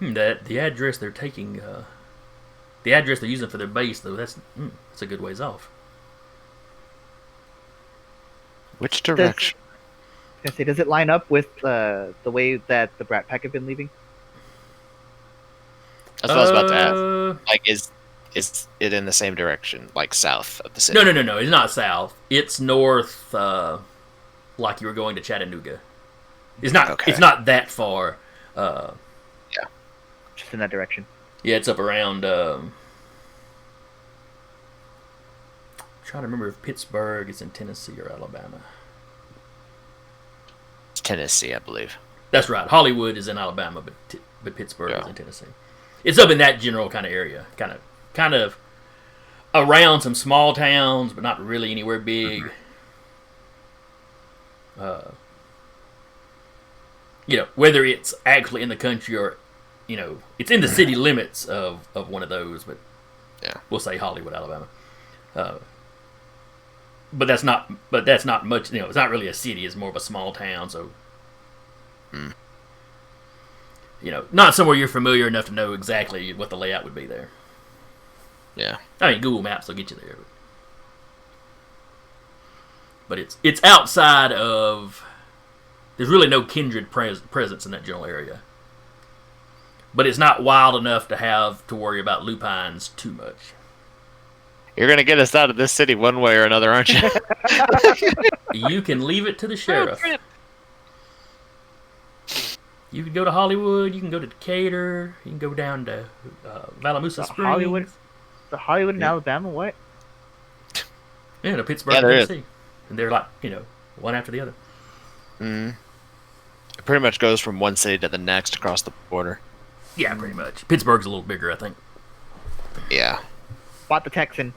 The address they're taking, the address they're using for their base, though, that's a good ways off. Which direction? I say, does it line up with the way that the Brat Pack have been leaving? That's what I was about to ask. Like, is it in the same direction, like south of the city? No. It's not south. It's north, like you were going to Chattanooga. It's not. Okay. It's not that far. Just in that direction. Yeah, it's up around. Trying to remember if Pittsburgh is in Tennessee or Alabama. It's Tennessee, I believe. That's right. Hollywood is in Alabama, but Pittsburgh is in Tennessee. It's up in that general kind of area, kind of around some small towns, but not really anywhere big. Whether it's actually in the country or, it's in the city limits of one of those, but we'll say Hollywood, Alabama. But that's not much. It's not really a city. It's more of a small town. So, not somewhere you're familiar enough to know exactly what the layout would be there. Yeah. I mean, Google Maps will get you there. But it's outside of. There's really no kindred presence in that general area. But it's not wild enough to have to worry about lupines too much. You're going to get us out of this city one way or another, aren't you? You can leave it to the Road sheriff. trip. You can go to Hollywood. You can go to Decatur. You can go down to Valamusa Springs. Hollywood? The Hollywood in Alabama? What? Yeah, to Pittsburgh, Yeah, there is. Tennessee. And they're like, one after the other. It pretty much goes from one city to the next across the border. Yeah, pretty much. Pittsburgh's a little bigger, I think. Yeah. Bought the Texan.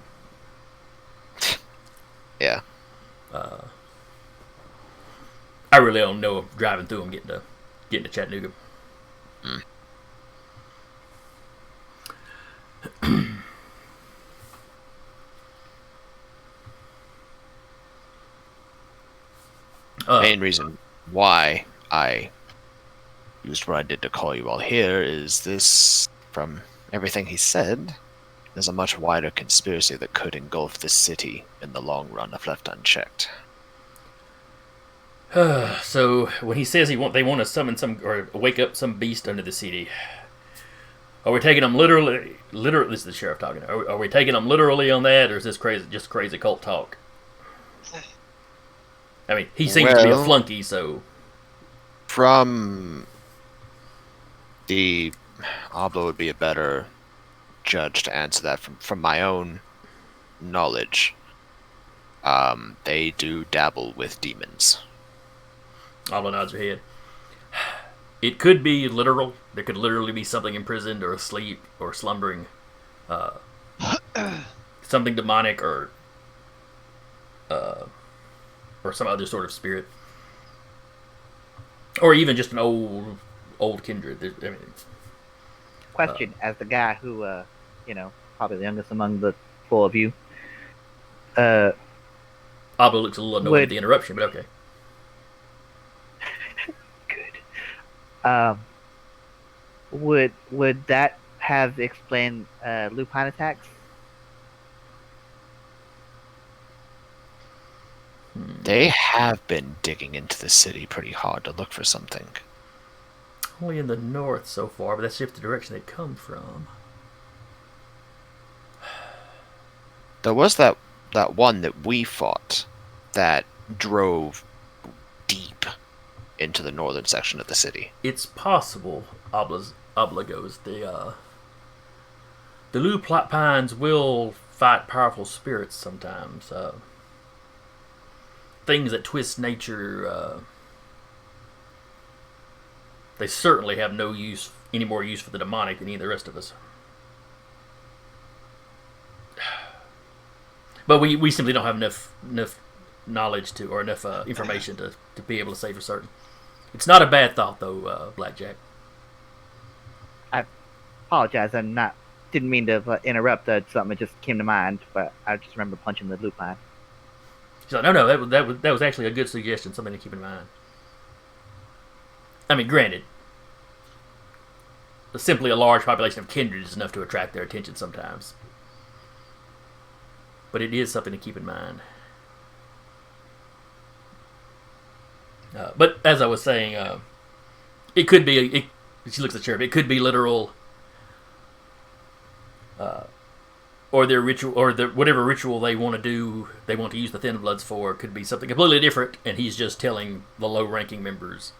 Yeah. I really don't know if driving through them getting to Chattanooga. Main reason why I used what I did to call you all here is this, from everything he said, there's a much wider conspiracy that could engulf the city in the long run if left unchecked. So when he says they want to summon some or wake up some beast under the city, are we taking them literally? This is the sheriff talking. Are we taking them literally on that, or is this just crazy cult talk? I mean, he seems to be a flunky, so. From the Ablo would be a better judge to answer that from my own knowledge. They do dabble with demons. Ablo nods her head. It could be literal. There could literally be something imprisoned or asleep or slumbering. Something demonic or some other sort of spirit. Or even just an old kindred. Question, as the guy who, probably the youngest among the four of you. Ablo looks a little annoyed at the interruption, but okay. Good. Would that have explained lupine attacks? They have been digging into the city pretty hard to look for something. Only in the north so far, but that's just the direction they come from. There was that one that we fought that drove deep into the northern section of the city. It's possible, Abla goes. The lupines will fight powerful spirits sometimes. things that twist nature, they certainly have no use, any more use for the demonic than any of the rest of us. But we simply don't have enough knowledge to, or enough information to be able to say for certain. It's not a bad thought, though, Blackjack. Apologize, didn't mean to interrupt. Something that just came to mind, but I just remember punching the lupine. She's like, no, that was actually a good suggestion, something to keep in mind. I mean, granted, simply a large population of kindred is enough to attract their attention sometimes. But it is something to keep in mind. But as I was saying, it could be. She looks at the sheriff. It could be literal, or their ritual, or whatever ritual they want to do. They want to use the Thin Bloods for. Could be something completely different, and he's just telling the low-ranking members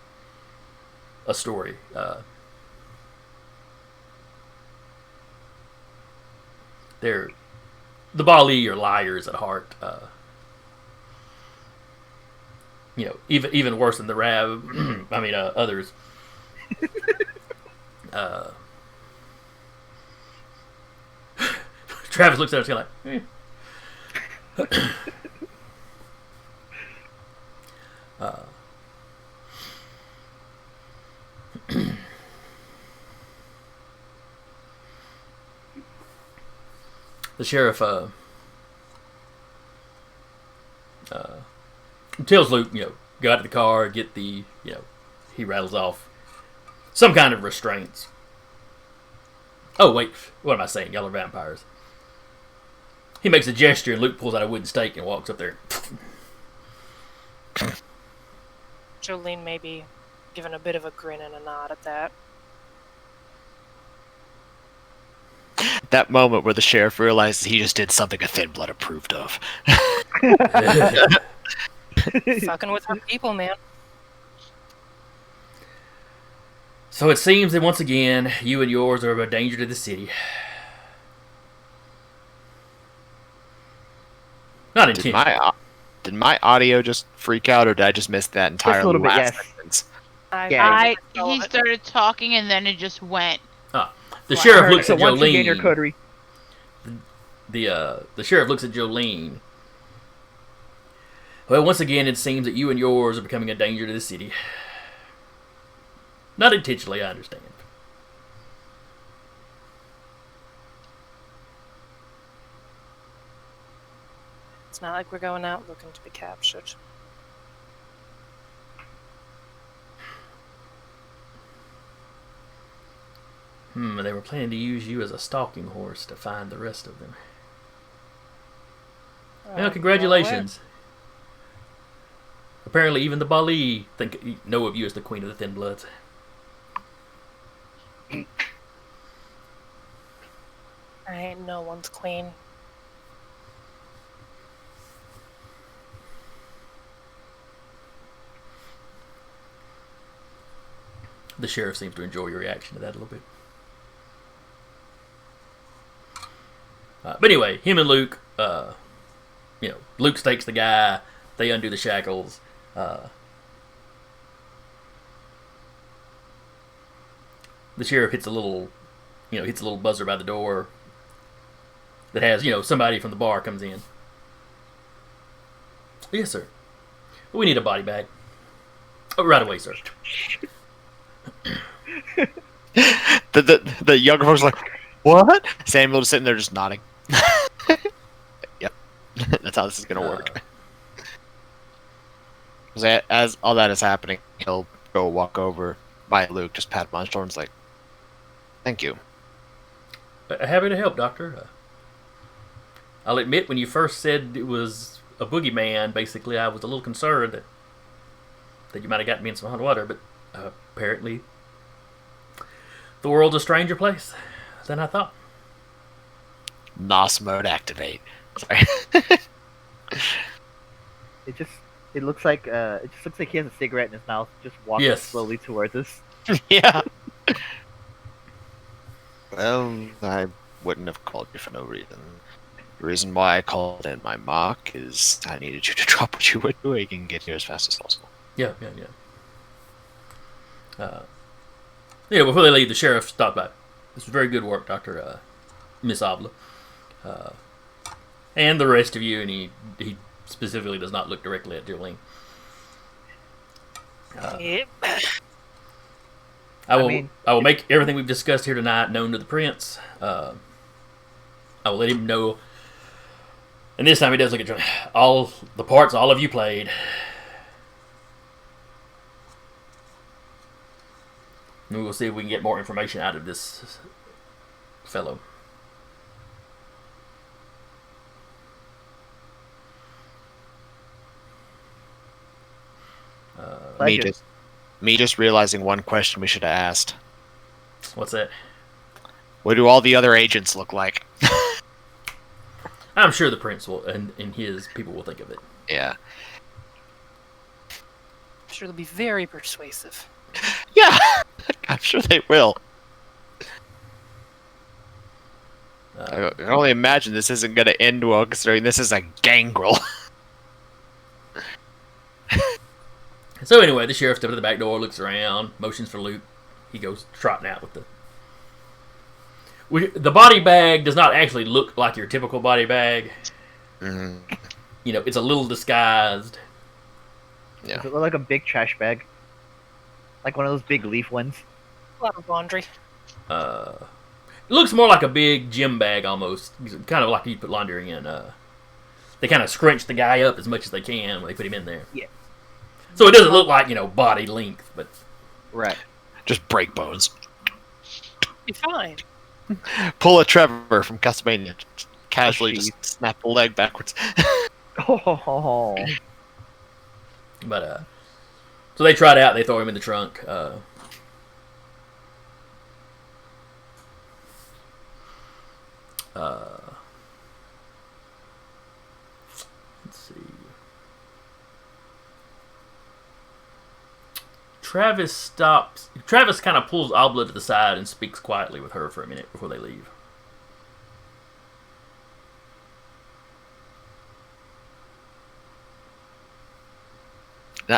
a story. The Bali are liars at heart. Even worse than the Rab. I mean, others. Travis looks at us like, the sheriff tells Luke, go out to the car, get the, he rattles off some kind of restraints. Oh, wait, what am I saying? Y'all are vampires. He makes a gesture, and Luke pulls out a wooden stake and walks up there. Jolene may be giving a bit of a grin and a nod at that. That moment where the sheriff realizes he just did something a Thin Blood approved of. Fucking with our people, man. So it seems that once again, you and yours are a danger to the city. Not intentional. Did my audio just freak out, or did I just miss that entire a little bit, last yes. sentence? He started talking and then it just went. The sheriff looks at once again, your Jolene. coterie. The sheriff looks at Jolene. Well, once again, it seems that you and yours are becoming a danger to the city. Not intentionally, I understand. It's not like we're going out looking to be captured. They were planning to use you as a stalking horse to find the rest of them. Well, congratulations. Apparently, even the Bali know of you as the Queen of the Thin Bloods. I ain't no one's queen. The sheriff seems to enjoy your reaction to that a little bit. But anyway, him and Luke, Luke stakes the guy. They undo the shackles. The sheriff hits a little buzzer by the door that has, somebody from the bar comes in. Yes, sir. We need a body bag. Oh, right away, sir. The younger folks are like, what? Samuel just sitting there just nodding. Yep. That's how this is going to work. As all that is happening, he'll go walk over by Luke, just pat him on the shoulder and is like, thank you. Happy to help, Doctor. I'll admit, when you first said it was a boogeyman, basically I was a little concerned that you might have gotten me in some hot water, but apparently the world's a stranger place than I thought. NOS mode activate. Sorry. It looks like he has a cigarette in his mouth, just walking Yes. slowly towards us. Yeah. Well, I wouldn't have called you for no reason. The reason why I called in my mock is I needed you to drop what you were doing and get here as fast as possible. Yeah. Before they leave, the sheriff stopped by. This was very good work, Dr. Miss Obla. And the rest of you, and he specifically does not look directly at Jolene. Yep. I mean- will make everything we've discussed here tonight known to the prince. I will let him know. And this time he does look at John. All the parts all of you played. And we will see if we can get more information out of this fellow. Pleasure. Me just realizing one question we should have asked. What's that? What do all the other agents look like? I'm sure the prince will, and his people will think of it. Yeah. I'm sure they'll be very persuasive. Yeah! I'm sure they will. I can only imagine this isn't going to end well, considering this is a gangrel. So anyway, the sheriff steps to the back door, looks around, motions for Luke. He goes trotting out with the body bag. Does not actually look like your typical body bag. Mhm. You know, it's a little disguised. Yeah. Does it look like a big trash bag? Like one of those big leaf ones? A lot of laundry. It looks more like a big gym bag almost, kind of like you put laundry in. They kind of scrunch the guy up as much as they can when they put him in there. Yeah. So it doesn't look like, body length, but Right. Just break bones. Be fine. Pull a Trevor from Castlevania. Just casually Oh, just snap the leg backwards. Oh. But so they try it out. They throw him in the trunk. Let's see. Travis kind of pulls Obla to the side and speaks quietly with her for a minute before they leave.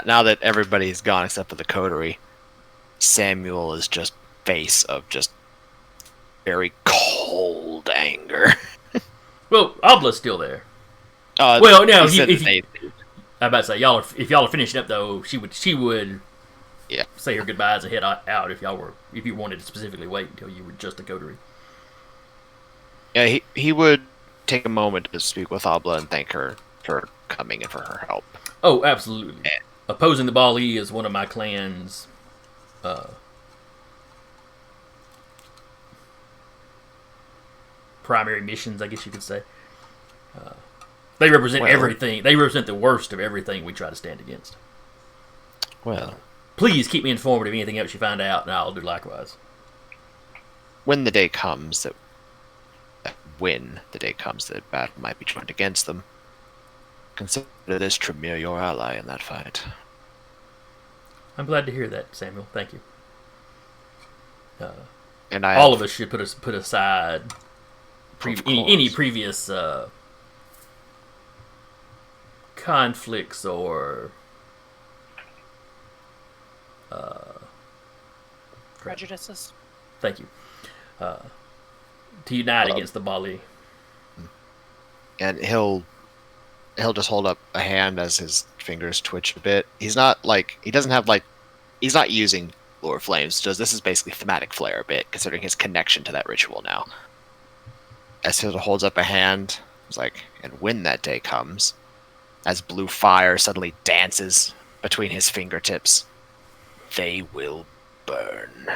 Now that everybody's gone except for the coterie, Samuel is just face of just very cold anger. Well, Obla's still there. Well, no, he said if that they- I'm about to say if y'all are finishing up though, she would Yeah. say her goodbyes and head out if you wanted to specifically wait until you were just a coterie. yeah, he would take a moment to speak with Abla and thank her for coming and for her help. Oh, absolutely. Opposing the Bali is one of my clan's primary missions, I guess you could say. They represent Well- everything. They represent the worst of everything we try to stand against. Well, Please keep me informed of anything else you find out, and I'll do likewise. when the day comes that battle might be joined against them, consider this Tremere your ally in that fight. I'm glad to hear that, Samuel. Thank you. And I All of us should put aside Of any course. previous conflicts or Prejudices. thank you to unite against the Bali. and he'll just hold up a hand as his fingers twitch a bit. He's not using Lure Flames. This is basically thematic flare a bit, considering his connection to that ritual now. As he holds up a hand, he's like, and when that day comes, as blue fire suddenly dances between his fingertips, they will burn.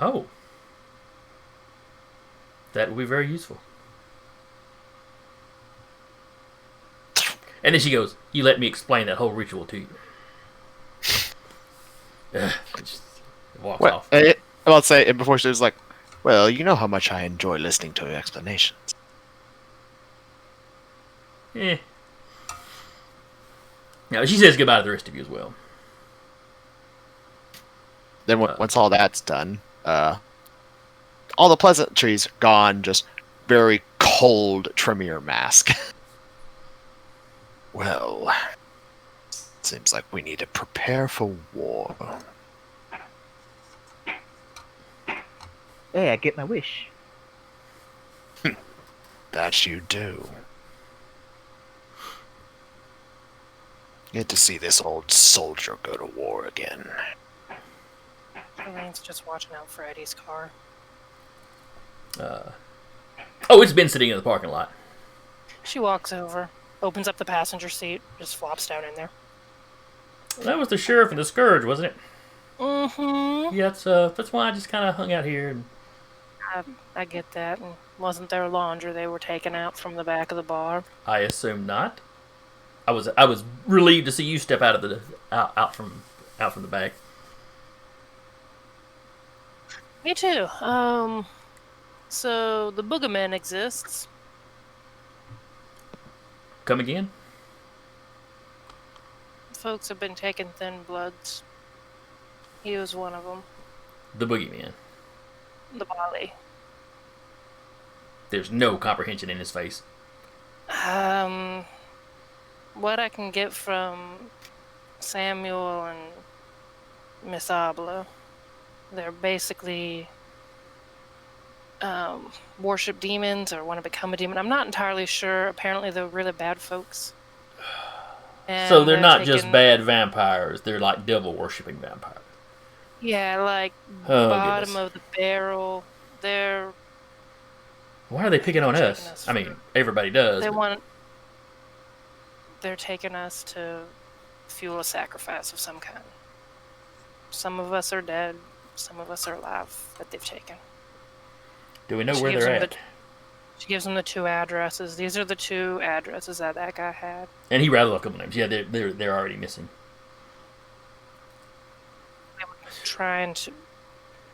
Oh, that will be very useful. And then she goes, "You let me explain that whole ritual to you." Just walks Well, off. I'll say, and before she was like, well, you know how much I enjoy listening to your explanations. Eh. Now she says goodbye to the rest of you as well. Then once all that's done, all the pleasantries gone, just very cold Tremere mask. Well, seems like we need to prepare for war. Hey, I get my wish. That you do. Get to see this old soldier go to war again. Elaine's just watching out for Eddie's car. Oh, it's been sitting in the parking lot. She walks over, opens up the passenger seat, just flops down in there. That was the sheriff and the scourge, wasn't it? Mm-hmm. Yeah, that's why I just kind of hung out here. And I get that. And wasn't there laundry they were taking out from the back of the bar? I assume not. I was relieved to see you step out of the out from the back. Me too. So the Boogeyman exists. Come again? Folks have been taking thin bloods. He was one of them. The boogeyman. The Bali. There's no comprehension in his face. What I can get from Samuel and Miss Abla, they're basically worship demons or want to become a demon. I'm not entirely sure. Apparently they're really bad folks. And So they're not just taking- bad vampires. They're like devil worshipping vampires. Yeah, like Oh, bottom goodness. of the barrel. They're Why are they picking on Taking us? us I mean, everybody does. they but- want. They're taking us to fuel a sacrifice of some kind. Some of us are dead. Some of us are alive that they've taken. Do we know She where gives they're them at? She gives them the 2 addresses. These are the 2 addresses that guy had. And he rattled off a couple names. Yeah, they're already missing. Trying to.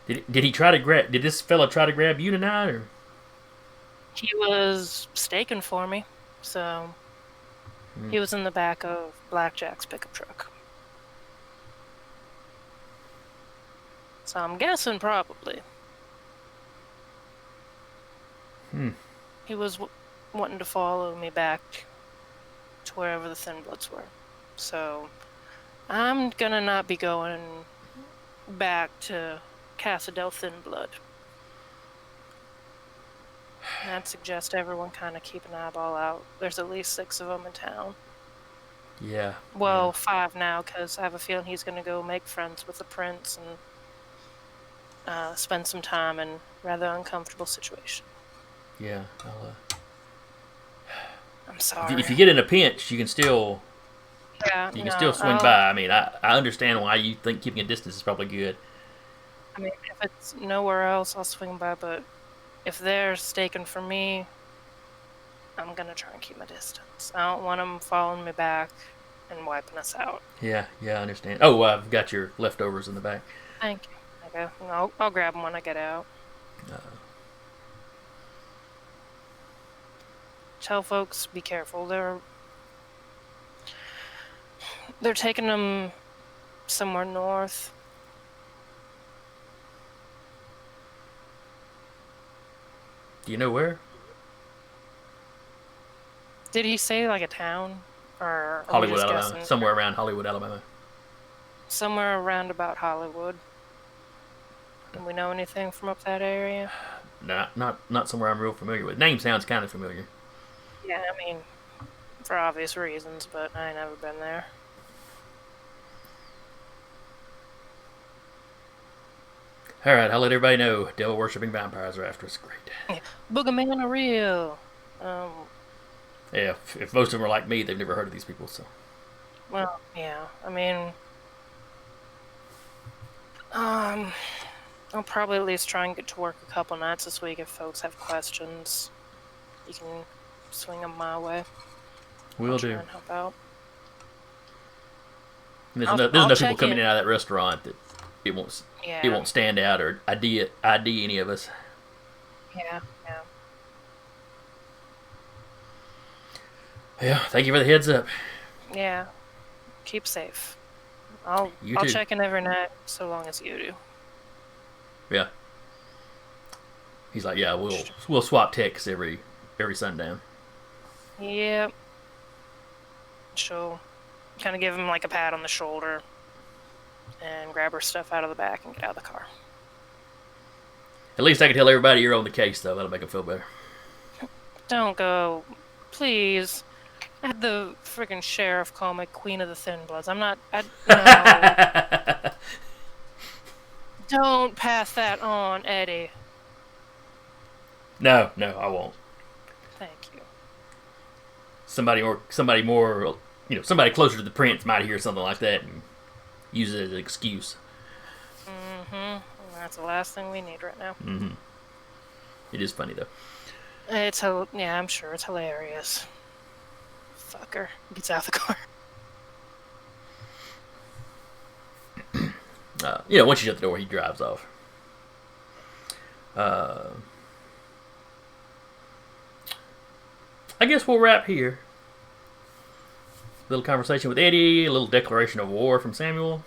Did he try to grab? Did this fella try to grab you tonight? Or He was staking for me, so he was in the back of Blackjack's pickup truck. So I'm guessing probably. He was wanting to follow me back to wherever the Thin Bloods were. So I'm gonna not be going back to Casa del Thin Blood. And I'd suggest everyone kind of keep an eyeball out. There's at least 6 of them in town. yeah. Well, 5 now, because I have a feeling he's going to go make friends with the prince and spend some time in a rather uncomfortable situation. Yeah. I'm sorry. If you get in a pinch, you can still yeah, swing I'll- by. I mean, I understand why you think keeping a distance is probably good. I mean, if it's nowhere else, I'll swing by, but if they're staking for me, I'm going to try and keep my distance. I don't want them following me back and wiping us out. Yeah, I understand. Oh, I've got your leftovers in the back. Thank you. Okay, I'll grab them when I get out. Tell folks, be careful. They're taking them somewhere north. Do you know where? Did he say like a town, or are we Hollywood, just Alabama. guessing? Somewhere around Hollywood, Alabama. Somewhere around about Hollywood. Do we know anything from up that area? Not somewhere I'm real familiar with. Name sounds kind of familiar. Yeah, I mean, for obvious reasons, but I ain't never been there. All right, I'll let everybody know. Devil worshipping vampires are after us. Great. Boogeyman are real. Yeah, if most of them are like me, they've never heard of these people. So Well, yeah. I mean, I'll probably at least try and get to work a couple nights this week if folks have questions. You can swing them my way. we'll I'll do. try and help out. There's I'll enough people check coming in. in and out of that restaurant that it won't Yeah. it won't stand out or ID any of us. Yeah. Yeah, thank you for the heads up. Yeah. Keep safe. I'll You I'll too. check in every night so long as you do. Yeah. He's like, yeah, we'll swap texts every every sundown. Yep. She'll kind of give him like a pat on the shoulder and grab her stuff out of the back and get out of the car. At least I can tell everybody you're on the case, though. That'll make them feel better. Don't go. Please. I had the friggin' sheriff call me Queen of the Thin Bloods. I'm not. No. Don't pass that on, Eddie. No, I won't. Thank you. Somebody more, somebody closer to the prince might hear something like that and use it as an excuse. Mm-hmm. That's the last thing we need right now. Mm-hmm. It is funny, though. Yeah, I'm sure it's hilarious. Fucker. Gets out of the car. Once you shut the door, he drives off. I guess we'll wrap here. Little conversation with Eddie, a little declaration of war from Samuel.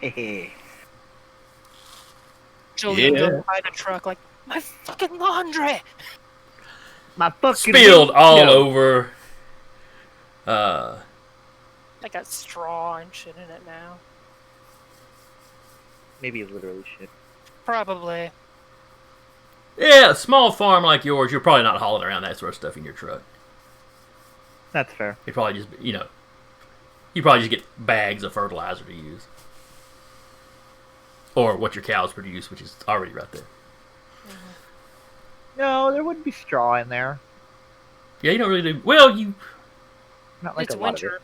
Hey. Children go by the truck like, my fucking laundry! My fucking Spilled all window. over. I got straw and shit in it now. Maybe literally shit. Probably. Yeah, a small farm like yours, you're probably not hauling around that sort of stuff in your truck. That's fair. You probably just, you probably just get bags of fertilizer to use. Or what your cows produce, which is already right there. No, there wouldn't be straw in there. Yeah, you don't really do. Well, Not like It's a lot of winter. it.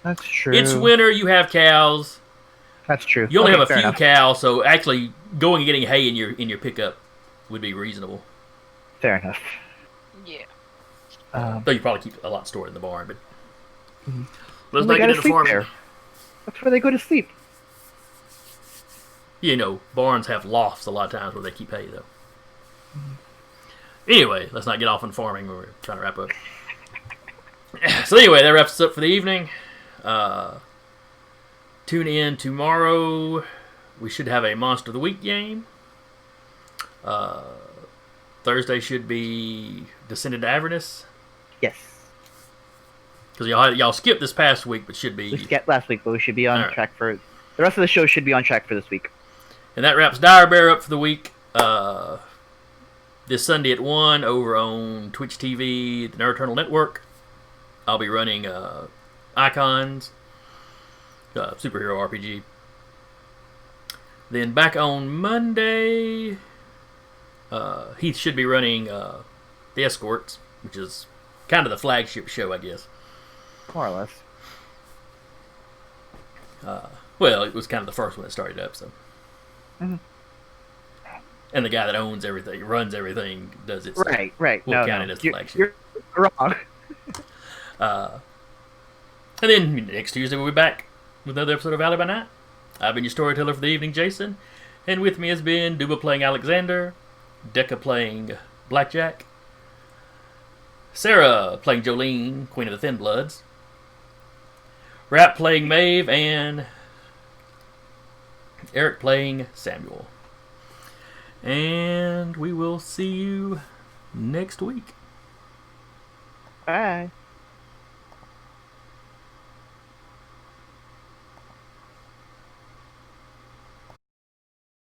That's true. it's winter, you have cows. That's true. You only Okay, have a fair few enough. cows, so actually going and getting hay in your pickup would be reasonable. Fair enough. Yeah. Though you probably keep a lot stored in the barn, but Mhm. let's They not get gotta into sleep farming. there. That's where they go to sleep. Barns have lofts a lot of times where they keep hay, though. Anyway, let's not get off on farming. We're trying to wrap up. So anyway, that wraps us up for the evening. Tune in tomorrow. We should have a Monster of the Week game. Thursday should be Descended to Avernus. Yes. Because y'all skipped this past week, but should be. We skipped last week, but we should be on Alright. track for it. The rest of the show should be on track for this week. And that wraps Dire Bear up for the week. This Sunday at 1 over on Twitch TV, the Nerd Eternal Network. I'll be running Icons, superhero RPG. Then back on Monday, Heath should be running The Escorts, which is kind of the flagship show, I guess. More or less. Well, it was kind of the first one that started up, so. Mhm. And the guy that owns everything, runs everything, does it. So Right. We'll No, count no. it as the You're, flagship. you're wrong. And then next Tuesday we'll be back with another episode of Valley by Night. I've been your storyteller for the evening, Jason. And with me has been Duba playing Alexander, Decca playing Blackjack, Sarah playing Jolene, Queen of the Thin Bloods, Rap playing Maeve, and Eric playing Samuel. And we will see you next week. Bye.